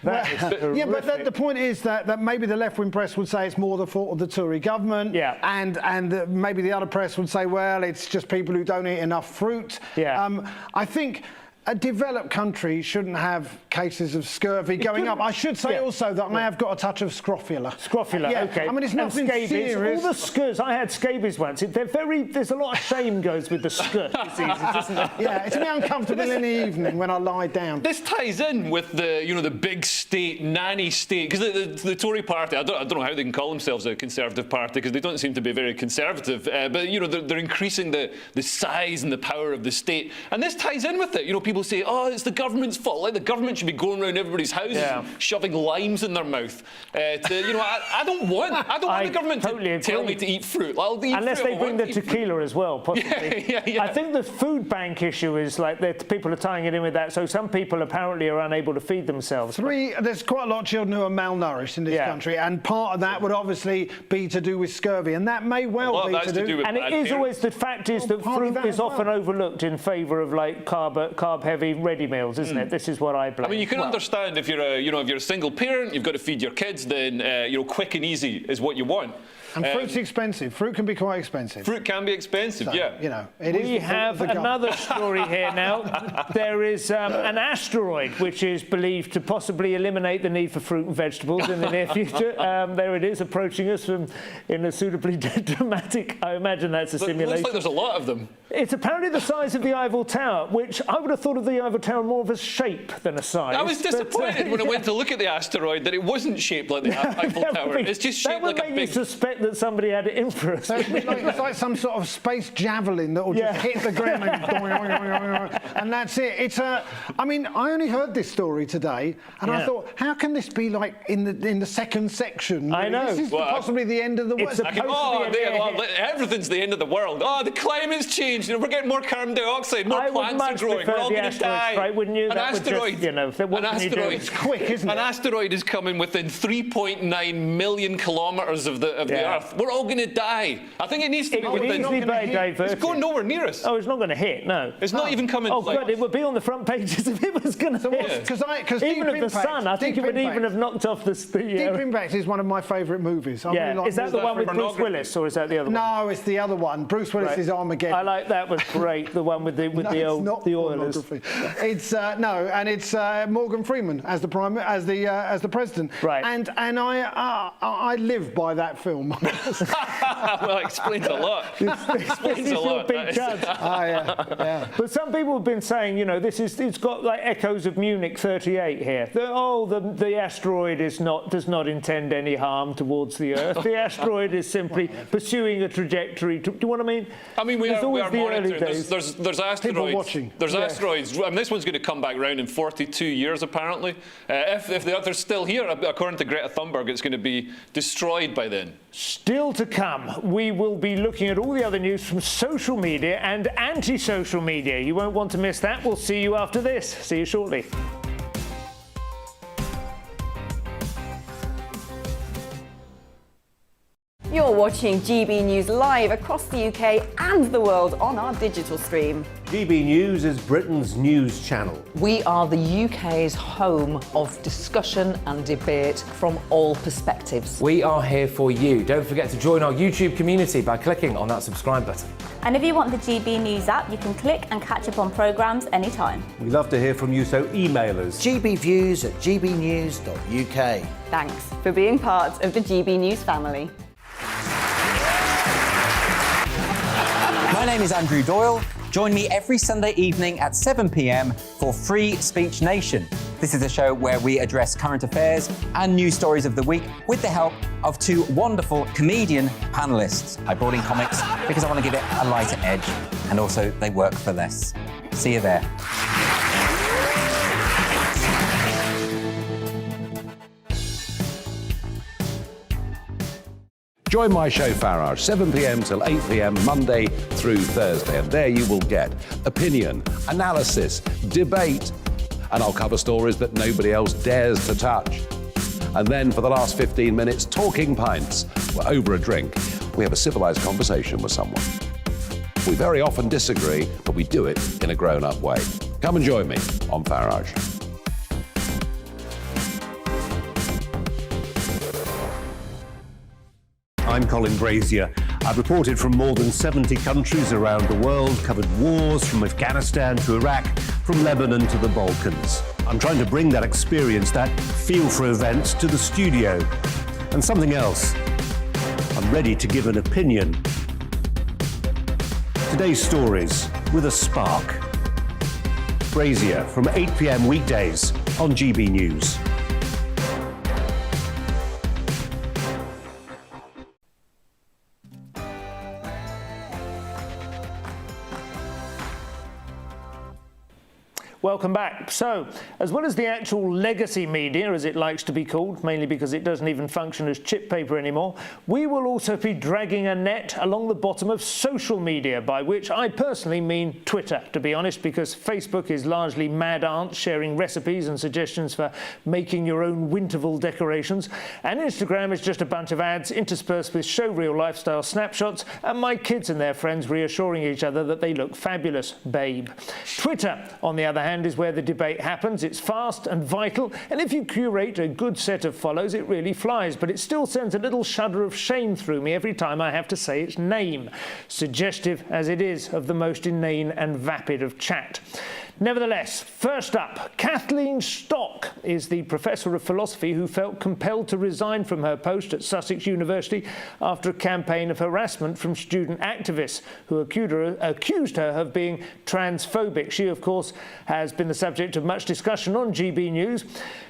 But the point is that maybe the left-wing press would say it's more the fault of the Tory government, and maybe the other press would say, well, it's just people who don't eat enough fruit. I think a developed country shouldn't have cases of scurvy going up. I should say also that I have got a touch of scrofula. Scrofula, okay. I mean, it's nothing scabies. serious. All the scurs. I had scabies once. There's a lot of shame goes with the scur diseases, isn't there? Yeah, it's me uncomfortable in the evening when I lie down. This ties in with the big state, nanny state, because the Tory party, I don't know how they can call themselves a Conservative party, because they don't seem to be very conservative, but they're increasing the size and the power of the state. And this ties in with it. People say, oh, it's the government's fault. Like the government should be going around everybody's houses shoving limes in their mouth. I don't want the government to tell me to eat fruit. I'll eat unless fruit. they bring the tequila as well, possibly. Yeah. I think the food bank issue is like that people are tying it in with that. So some people apparently are unable to feed themselves. There's quite a lot of children who are malnourished in this country, and part of that would obviously be to do with scurvy, and that may well be to do with. And it is always the fact is that fruit is often overlooked in favour of like carb-heavy ready meals, isn't it? This is what I blame. I mean, you can understand if you're a single parent, you've got to feed your kids, then quick and easy is what you want. And fruit's expensive. Fruit can be quite expensive. Fruit can be expensive, We have another story here now. There is an asteroid which is believed to possibly eliminate the need for fruit and vegetables in the near future. There it is, approaching us in a suitably dramatic. I imagine that's a simulation. Looks like there's a lot of them. It's apparently the size of the Eiffel Tower, which I would have thought thought of the Eiffel Tower more of a shape than a size. I was disappointed when I went to look at the asteroid that it wasn't shaped like the Eiffel Tower. It's just shaped like a big... That would make you suspect that somebody had it in for us. It's like some sort of space javelin that will just hit the ground and that's it. It's I mean, I only heard this story today, and I thought, how can this be like in the second section? I know. This is possibly the end of the world. Everything's the end of the world. Oh, the climate's changed. We're getting more carbon dioxide, more plants are growing. We're all going to die. Right, wouldn't you? An asteroid. It's quick, isn't it? An asteroid is coming within 3.9 million kilometres of the Earth. We're all going to die. I think it needs to be within... It's going nowhere near us. Oh, it's not going to hit, no. It's not even coming... Oh, God, it would be on the front pages if it was going to hit. Because even of the sun, I think it would even have knocked off the... Deep Impact is one of my favourite movies. Yeah, is that the one with Bruce Willis, or is that the other one? No, it's the other one. Bruce Willis is Armageddon. I like that. Was great. The one with the Oilers. It's and it's Morgan Freeman as the president. Right. And I live by that film. Well, it explains a lot. Explains a lot. But some people have been saying, you know, it's got like echoes of Munich 38 here. The asteroid does not intend any harm towards the Earth. The asteroid is simply pursuing a trajectory. Do you know what I mean? I mean, we are monitoring. There's asteroids. People watching. There's asteroids. I mean, this one's going to come back round in 42 years, apparently. If the others still here, according to Greta Thunberg, it's going to be destroyed by then. Still to come, we will be looking at all the other news from social media and anti-social media. You won't want to miss that. We'll see you after this. See you shortly. You're watching GB News live across the UK and the world on our digital stream. GB News is Britain's news channel. We are the UK's home of discussion and debate from all perspectives. We are here for you. Don't forget to join our YouTube community by clicking on that subscribe button. And if you want the GB News app, you can click and catch up on programmes anytime. We love to hear from you, so email us. gbviews@gbnews.uk. Thanks for being part of the GB News family. My name is Andrew Doyle. Join me every Sunday evening at 7 p.m. for Free Speech Nation. This is a show where we address current affairs and news stories of the week with the help of two wonderful comedian panellists. I brought in comics because I want to give it a lighter edge, and also they work for less. See you there. Join my show Farage, 7 p.m. till 8 p.m. Monday through Thursday, and there you will get opinion, analysis, debate, and I'll cover stories that nobody else dares to touch. And then for the last 15 minutes, talking pints. We're over a drink. We have a civilised conversation with someone. We very often disagree, but we do it in a grown-up way. Come and join me on Farage. I'm Colin Brazier. I've reported from more than 70 countries around the world, covered wars from Afghanistan to Iraq, from Lebanon to the Balkans. I'm trying to bring that experience, that feel for events, to the studio. And something else. I'm ready to give an opinion. Today's stories with a spark. Brazier from 8 p.m. weekdays on GB News. Welcome back. So, as well as the actual legacy media, as it likes to be called, mainly because it doesn't even function as chip paper anymore, we will also be dragging a net along the bottom of social media, by which I personally mean Twitter, to be honest, because Facebook is largely mad aunts sharing recipes and suggestions for making your own Winterval decorations, and Instagram is just a bunch of ads interspersed with showreel lifestyle snapshots and my kids and their friends reassuring each other that they look fabulous, babe. Twitter, on the other hand, is where the debate happens. It's fast and vital, and if you curate a good set of follows, it really flies, but it still sends a little shudder of shame through me every time I have to say its name, suggestive as it is of the most inane and vapid of chat. Nevertheless, first up, Kathleen Stock is the professor of philosophy who felt compelled to resign from her post at Sussex University after a campaign of harassment from student activists who accused her of being transphobic. She, of course, has been the subject of much discussion on GB News.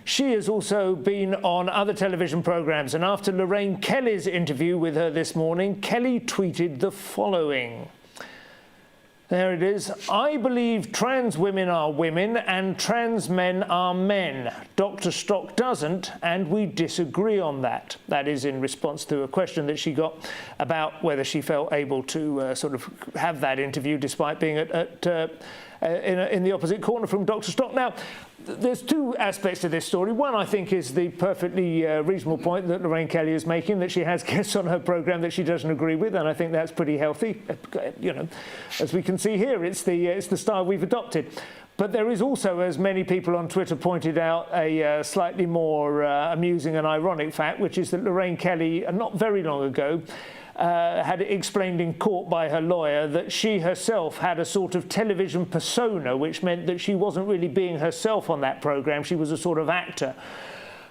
She has also been on other television programmes, and after Lorraine Kelly's interview with her this morning, Kelly tweeted the following. There it is. I believe trans women are women and trans men are men. Dr. Stock doesn't, and we disagree on that. That is in response to a question that she got about whether she felt able to sort of have that interview despite being in the opposite corner from Dr. Stock. Now, there's two aspects to this story. One, I think, is the perfectly reasonable point that Lorraine Kelly is making, that she has guests on her programme that she doesn't agree with, and I think that's pretty healthy. You know, as we can see here, it's the style we've adopted. But there is also, as many people on Twitter pointed out, a slightly more amusing and ironic fact, which is that Lorraine Kelly, not very long ago, had explained in court by her lawyer that she herself had a sort of television persona, which meant that she wasn't really being herself on that programme. She was a sort of actor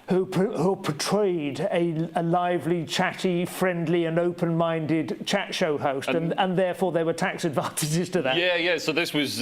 who portrayed a lively, chatty, friendly and open-minded chat show host, and therefore there were tax advantages to that. Yeah, so this was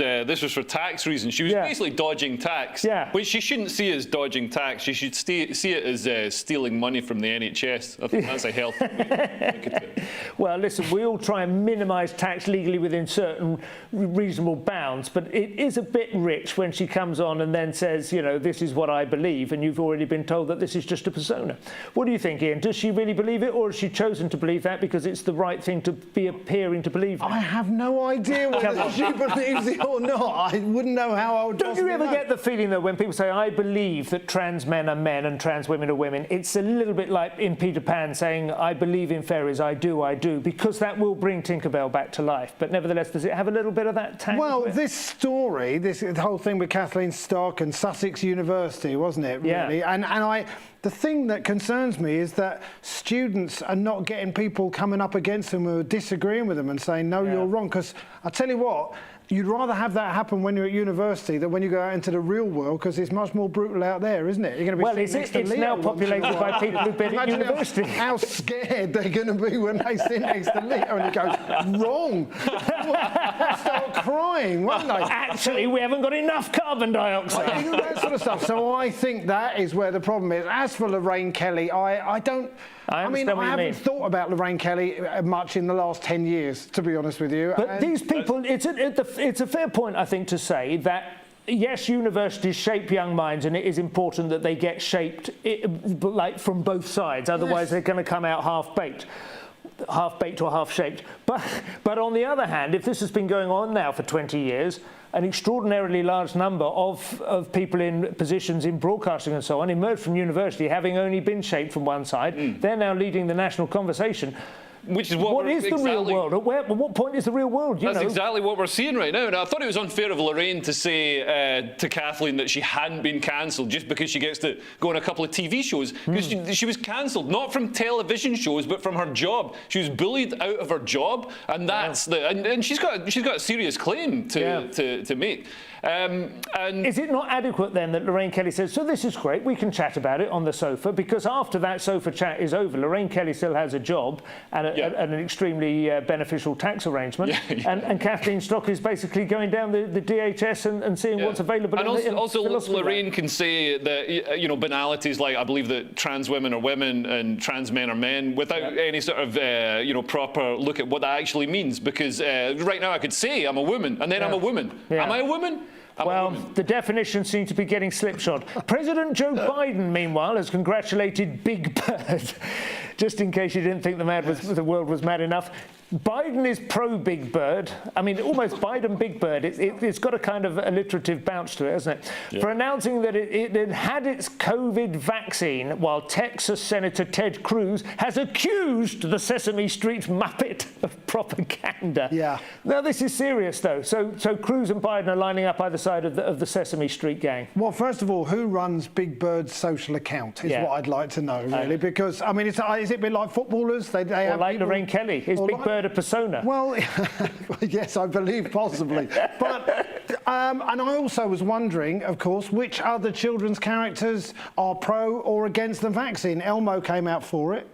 for tax reasons. She was basically dodging tax, which she shouldn't see as dodging tax. She should see it as stealing money from the NHS. I think that's a healthy way to look at it. Well, listen, we all try and minimise tax legally within certain reasonable bounds, but it is a bit rich when she comes on and then says, you know, this is what I believe, and you've already been told that this is just a persona. What do you think, Ian? Does she really believe it, or has she chosen to believe that because it's the right thing to be appearing to believe that? I have no idea whether she believes it or not. I wouldn't know how I would. Don't you ever get the feeling, though, when people say, I believe that trans men are men and trans women are women, it's a little bit like in Peter Pan saying, I believe in fairies, I do, because that will bring Tinkerbell back to life. But nevertheless, does it have a little bit of that tang? Well, this story, the whole thing with Kathleen Stock and Sussex University, wasn't it, really? Yeah. The thing that concerns me is that students are not getting people coming up against them who are disagreeing with them and saying, no, you're wrong. Because I tell you what, you'd rather have that happen when you're at university than when you go out into the real world, because it's much more brutal out there, isn't it? You're going to be it's now populated by people who've been at university. How scared they're going to be when they sit next to Leo and he goes, wrong. Start crying, won't they? Actually, we haven't got enough carbon dioxide. That sort of stuff. So I think that is where the problem is. As for Lorraine Kelly, I haven't thought about Lorraine Kelly much in the last 10 years, to be honest with you. But these people, it's a fair point, I think, to say that, yes, universities shape young minds, and it is important that they get shaped like from both sides. Otherwise, they're going to come out half-baked or half-shaped. But on the other hand, if this has been going on now for 20 years, an extraordinarily large number of people in positions in broadcasting and so on emerged from university having only been shaped from one side. They're now leading the national conversation. Which is what is the real world? At what point is the real world? That's exactly what we're seeing right now. And I thought it was unfair of Lorraine to say to Kathleen that she hadn't been cancelled just because she gets to go on a couple of TV shows. Because she was cancelled, not from television shows, but from her job. She was bullied out of her job, and that's and she's got a serious claim to make. And is it not adequate then that Lorraine Kelly says, so this is great, we can chat about it on the sofa, because after that sofa chat is over, Lorraine Kelly still has a job and an extremely beneficial tax arrangment, and Kathleen Stock is basically going down the DHS and seeing what's available. And also Lorraine can say that, you know, banalities like, I believe that trans women are women and trans men are men, without any sort of proper look at what that actually means, because right now I could say I'm a woman and then I'm a woman. Am I a woman? Well, the definition seems to be getting slipshod. President Joe Biden, meanwhile, has congratulated Big Bird. Just in case you didn't think the world was mad enough. Biden is pro-Big Bird. I mean, almost Biden Big Bird. It's got a kind of alliterative bounce to it, hasn't it? Yeah. For announcing that it had its COVID vaccine, while Texas Senator Ted Cruz has accused the Sesame Street Muppet of propaganda. Yeah. Now, this is serious, though. So Cruz and Biden are lining up either side of the Sesame Street gang. Well, first of all, who runs Big Bird's social account is what I'd like to know, really, because, I mean, is it a bit like footballers? They have like Lorraine Kelly. Is Big Bird a persona? Well, yes, I believe possibly. But And I also was wondering, of course, which other children's characters are pro or against the vaccine. Elmo came out for it,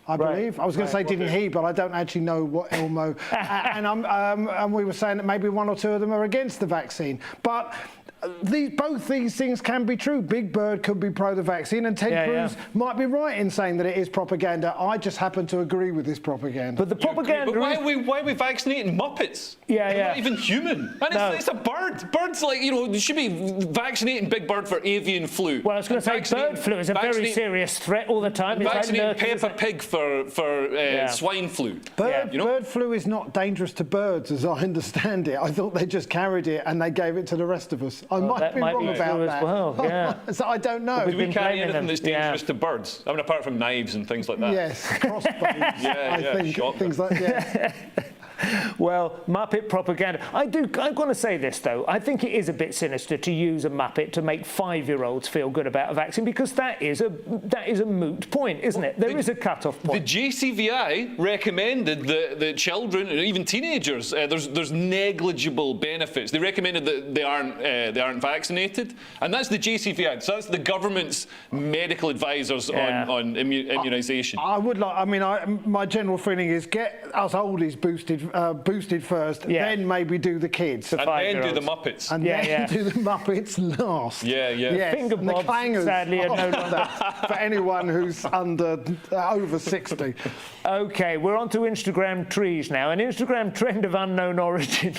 I believe. I was going to say, didn't he? But I don't actually know what Elmo. And we were saying that maybe one or two of them are against the vaccine. But both these things can be true. Big Bird could be pro the vaccine, and Ted Cruz might be right in saying that it is propaganda. I just happen to agree with this propaganda. But the propaganda. But why are we vaccinating Muppets? They're not even human. And it's a bird. Birds, like, you know, they should be vaccinating Big Bird for avian flu. Well, I was going to say bird flu is a very serious threat all the time. Vaccinating Peppa Pig for swine flu. Bird flu is not dangerous to birds, as I understand it. I thought they just carried it and they gave it to the rest of us. I might be wrong about that. As well, yeah. So I don't know. Do we carry anything that's dangerous to birds? I mean, apart from knives and things like that. Yes, crossbows. I think things like that. Well, Muppet propaganda. I'm going to say this, though. I think it is a bit sinister to use a Muppet to make 5-year-olds feel good about a vaccine, because that is a moot point, isn't it? There is a cut-off point. The JCVI recommended that children, and even teenagers, there's negligible benefits. They recommended that they aren't vaccinated, and that's the JCVI. So that's the government's medical advisors on immunisation. I would like. I mean, my general feeling is get us oldies boosted first, then maybe do the kids. And then do the Muppets. And then do the Muppets last. Yes. Finger and the bobs, clangers sadly, are no longer. for anyone who's over 60. OK, we're on to Instagram trees now. An Instagram trend of unknown origin,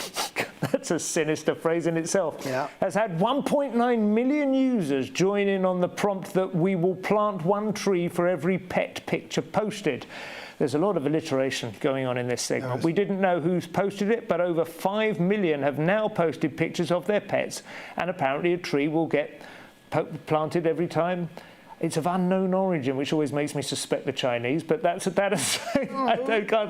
that's a sinister phrase in itself, has had 1.9 million users join in on the prompt that we will plant one tree for every pet picture posted. There's a lot of alliteration going on in this segment. We didn't know who's posted it, but over 5 million have now posted pictures of their pets, and apparently a tree will get planted every time. It's of unknown origin, which always makes me suspect the Chinese, but I can't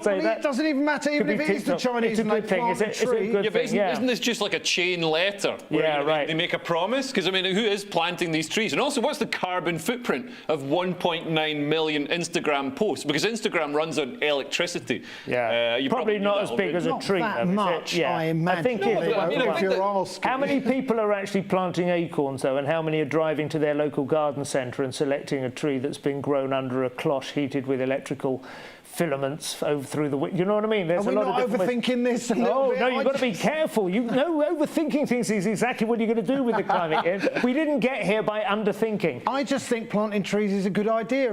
say that. It doesn't even matter, even if it is the Chinese. It's a good thing. It's a good thing. Isn't this just like a chain letter? Where they make a promise? Because, I mean, who is planting these trees? And also, what's the carbon footprint of 1.9 million Instagram posts? Because Instagram runs on electricity. You probably not as big as a tree. Not that much, I imagine. If you're asking. How many people are actually planting acorns, though, and how many are driving to their local garden centre and selecting a tree that's been grown under a cloche heated with electrical filaments through the window? You know what I mean? There's a lot of overthinking this. No, you've got to be careful. Overthinking things is exactly what you're going to do with the climate. We didn't get here by underthinking. I just think planting trees is a good idea.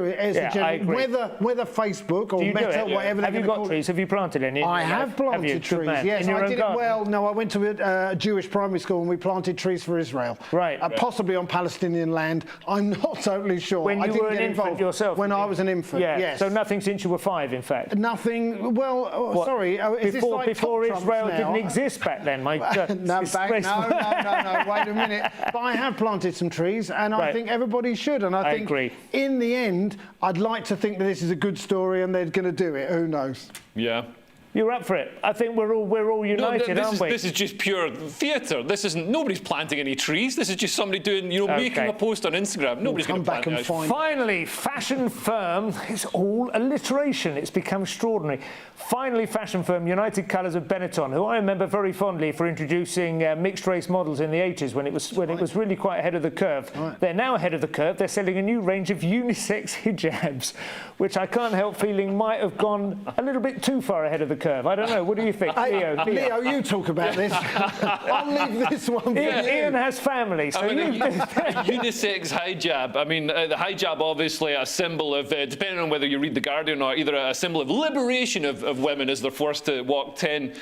I agree. Whether Facebook or Meta, whatever. Have you got trees? Have you planted any? I have planted trees. Yes, I did it well. No, I went to a Jewish primary school and we planted trees for Israel. Right. Possibly on Palestinian land. I'm not totally sure. When you were an infant yourself. When I was an infant. Yes. So nothing since you were 5. In fact, nothing. Well, sorry. Is this like before Israel didn't exist back then? My no. Wait a minute. But I have planted some trees, and I think everybody should. And I think, agree. In the end, I'd like to think that this is a good story, and they're going to do it. Who knows? Yeah. You're up for it. I think we're all united, aren't we? This is just pure theatre. This isn't. Nobody's planting any trees. This is just somebody doing, making a post on Instagram. Nobody's going to plant it. Finally, fashion firm. It's all alliteration. It's become extraordinary. Finally, fashion firm United Colours of Benetton, who I remember very fondly for introducing mixed race models in the 80s when it was really quite ahead of the curve. Right. They're now ahead of the curve. They're selling a new range of unisex hijabs, which I can't help feeling might have gone a little bit too far ahead of the curve. I don't know. What do you think, Leo, you talk about this. I'll leave this one for you. Ian has family, so unisex hijab. I mean, the hijab obviously a symbol of, depending on whether you read The Guardian or not, either a symbol of liberation of women as they're forced to walk 10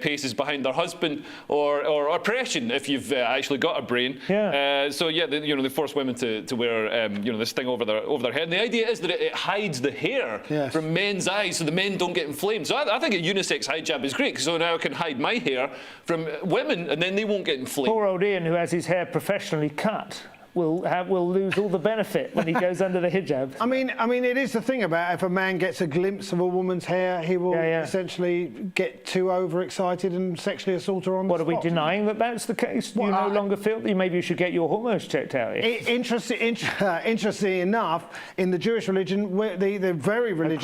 paces behind their husband, or oppression if you've actually got a brain. They force women to wear this thing over their head. And the idea is that it hides the hair from men's eyes, so the men don't get inflamed. So I think a unisex hijab is great, so now I can hide my hair from women, and then they won't get inflamed. Poor old Ian, who has his hair professionally cut will lose all the benefit when he goes under the hijab. I mean, it is the thing about if a man gets a glimpse of a woman's hair, he will essentially get too overexcited and sexually assault her on the spot. What, are we denying that that's the case? Do you no longer feel that maybe you should get your hormones checked out? Interesting enough, in the Jewish religion, they're very religious.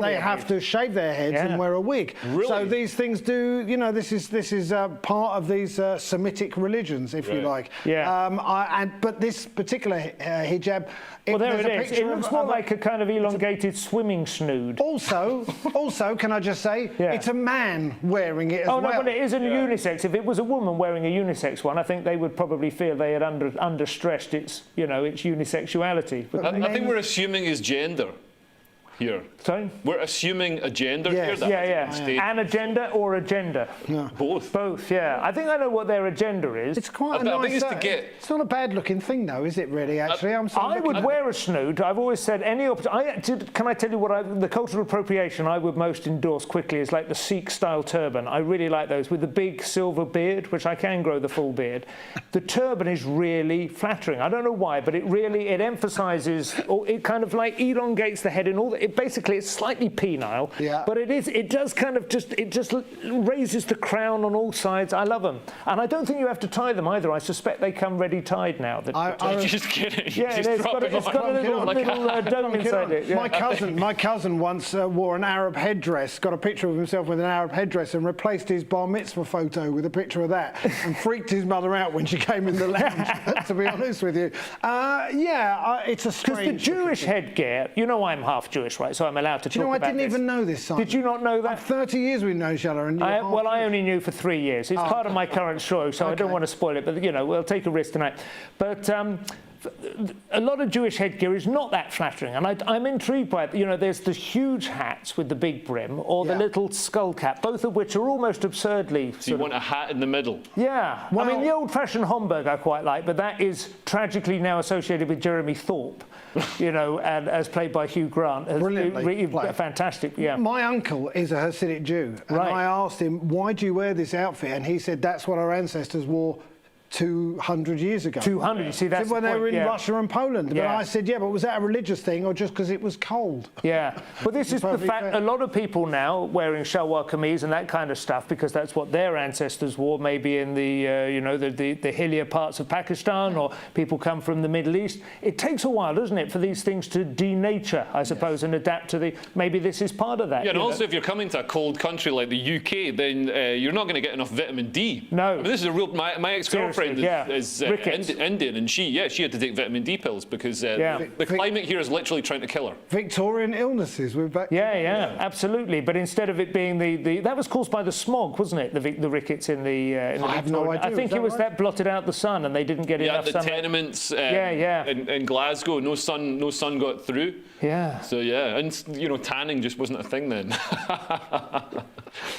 They have to shave their heads and wear a wig. Really? So these things do, you know, this is part of these Semitic religions, if you like. Yeah. But this particular hijab. Well, there it is. It looks more like a kind of elongated swimming snood. Also, can I just say, it's a man wearing it as well. Oh, no, but it is a unisex. If it was a woman wearing a unisex one, I think they would probably feel they had understressed its unisexuality. But I think we're assuming his gender here. Sorry? We're assuming a gender here. An agenda or agenda? Yeah. Both. Both, yeah. I think I know what their agenda is. It's quite a nice... It's not a bad-looking thing, though, is it, really, actually? I would wear a snood. I've always said any... Can I tell you what the cultural appropriation I would most endorse quickly is like the Sikh-style turban. I really like those with the big silver beard, which I can grow the full beard. The turban is really flattering. I don't know why, but it emphasises, or it kind of like elongates the head and all that. Basically, it's slightly penile, but it does kind of just raises the crown on all sides. I love them. And I don't think you have to tie them either. I suspect they come ready tied now. I'm just kidding. Yeah, it's got a little dome inside it. Yeah. My cousin once wore an Arab headdress, got a picture of himself with an Arab headdress and replaced his bar mitzvah photo with a picture of that and freaked his mother out when she came in the lounge, to be honest with you. It's a strange... Because the Jewish headgear, you know I'm half Jewish, right? So I'm allowed to talk about this. I didn't even know this, Simon. Did you not know that? 30 years we've known each other. And I only knew for 3 years. It's part of my current show, so I don't want to spoil it, but, we'll take a risk tonight. But a lot of Jewish headgear is not that flattering, and I'm intrigued by it. There's the huge hats with the big brim or the little skull cap, both of which are almost absurdly... So you want a hat in the middle? Yeah. Well, I mean, the old-fashioned Homburg I quite like, but that is tragically now associated with Jeremy Thorpe, and as played by Hugh Grant. Brilliantly played. Fantastic, yeah. My uncle is a Hasidic Jew, and I asked him, why do you wear this outfit? And he said, that's what our ancestors wore 200 years ago. 200, you see, that's when they were in Russia and Poland. But Yeah. I said, but was that a religious thing or just because it was cold? Yeah, but this is the fact. A lot of people now wearing shalwar kameez and that kind of stuff because that's what their ancestors wore, maybe in the hillier parts of Pakistan, or people come from the Middle East. It takes a while, doesn't it, for these things to denature, I suppose, and adapt to the... Maybe this is part of that. Yeah, and also if you're coming to a cold country like the UK, then you're not going to get enough vitamin D. No. I mean, this is a real... My ex-girlfriend is Indian, and she had to take vitamin D pills because the climate here is literally trying to kill her. Victorian illnesses, we're back. Yeah, absolutely. But instead of it being that was caused by the smog, wasn't it? The rickets in the. I have no idea. I think it was that blotted out the sun, and they didn't get enough sun. Yeah, the tenements. In Glasgow, no sun got through. Yeah. So and tanning just wasn't a thing then.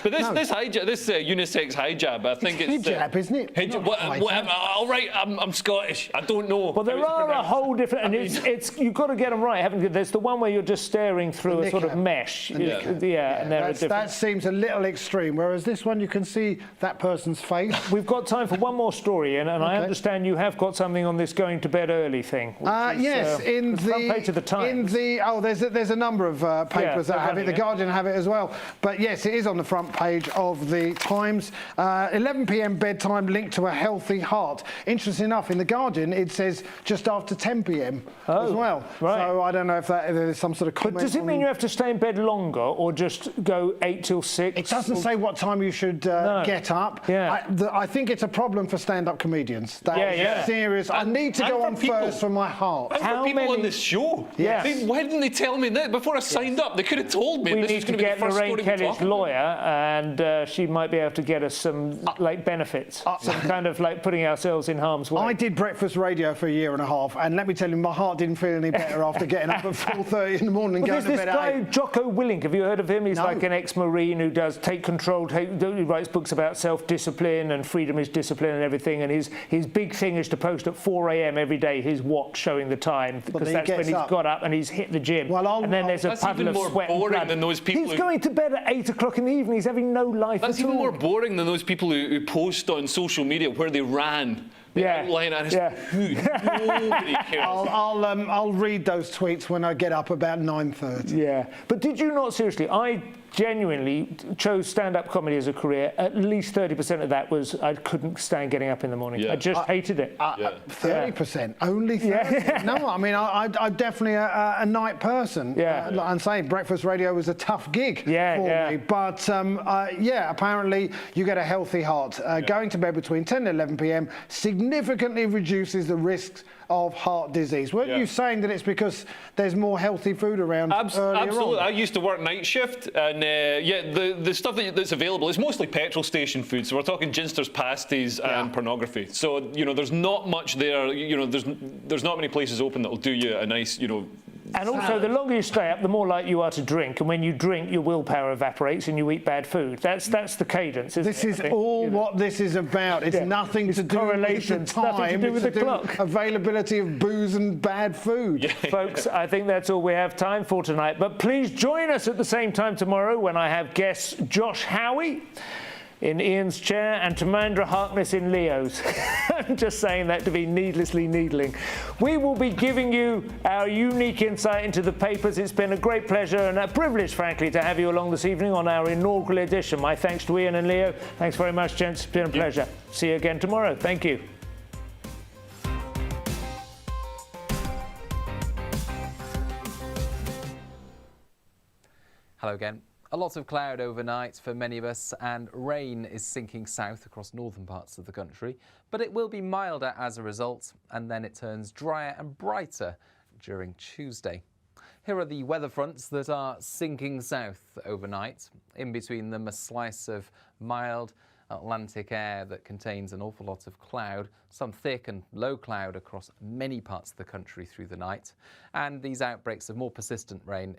But this unisex hijab, I think it's hijab, isn't it? Hijab. All right, I'm Scottish. I don't know. Well, there are a whole different, and it's you've got to get them right, haven't you? There's the one where you're just staring through a sort of mesh. And that seems a little extreme. Whereas this one, you can see that person's face. We've got time for one more story, and I understand you have got something on this going to bed early thing. Yes, in the front page of the Times. There's a number of papers that have it. The Guardian have it as well. But yes, it is on the front page of the Times. 11 p.m. bedtime linked to a healthy heart. Interesting enough, in the Guardian it says just after 10 p.m. as well. Right. So I don't know if there's some sort of comment. But does it mean you have to stay in bed longer, or just go 8 till 6? It doesn't say what time you should get up. Yeah. I think it's a problem for stand-up comedians. That's serious. I need to go on first for my heart. How many people on this show? Yes. Why didn't they tell me that before I signed up? They could have told me. We this need is to going to get be the first Lorraine story Kelly's lawyer, and she might be able to get us some benefits, some kind of putting ourselves in harm's way. I did breakfast radio for a year and a half, and let me tell you, my heart didn't feel any better after getting up at 4:30 in the morning and going to bed at 8. This guy, Jocko Willink, have you heard of him? He's like an ex-Marine who does take control, he writes books about self-discipline and freedom is discipline and everything, and his big thing is to post at 4 a.m. every day his watch showing the time, because that's when he's got up and he's hit the gym. And then there's a puddle of sweat and blood. Than those people he's going to bed at 8 o'clock in the evening. He's having no life at all. That's even more boring than those people who post on social media where they ran the outline, and it's who? Nobody cares. I'll read those tweets when I get up about 9:30. Yeah, but did you not seriously? I genuinely chose stand-up comedy as a career. At least 30% of that was I couldn't stand getting up in the morning. I just hated it. 30%, only 30%. No, I mean I'm definitely a night person. I'm saying breakfast radio was a tough gig for me, but apparently you get a healthy heart. Going to bed between 10 and 11 p.m. significantly reduces the risks of heart disease. Weren't you saying that it's because there's more healthy food around earlier Absolutely. on? I used to work night shift, and the stuff that's available is mostly petrol station food. So we're talking ginsters, pasties, and pornography. So there's not much there. There's not many places open that'll do you a nice And also, the longer you stay up, the more likely you are to drink. And when you drink, your willpower evaporates and you eat bad food. That's the cadence, isn't it? This is all what this is about. It's nothing to do with the time. Nothing to do with the clock. Availability of booze and bad food. Folks, I think that's all we have time for tonight. But please join us at the same time tomorrow when I have guests Josh Howie in Ian's chair and Tamandra Harkness in Leo's. I'm just saying that to be needlessly needling. We will be giving you our unique insight into the papers. It's been a great pleasure and a privilege, frankly, to have you along this evening on our inaugural edition. My thanks to Ian and Leo. Thanks very much, gents. It's been a pleasure. See you again tomorrow. Thank you. Hello again. A lot of cloud overnight for many of us, and rain is sinking south across northern parts of the country, but it will be milder as a result, and then it turns drier and brighter during Tuesday. Here are the weather fronts that are sinking south overnight. In between them, a slice of mild Atlantic air that contains an awful lot of cloud, some thick and low cloud across many parts of the country through the night, and these outbreaks of more persistent rain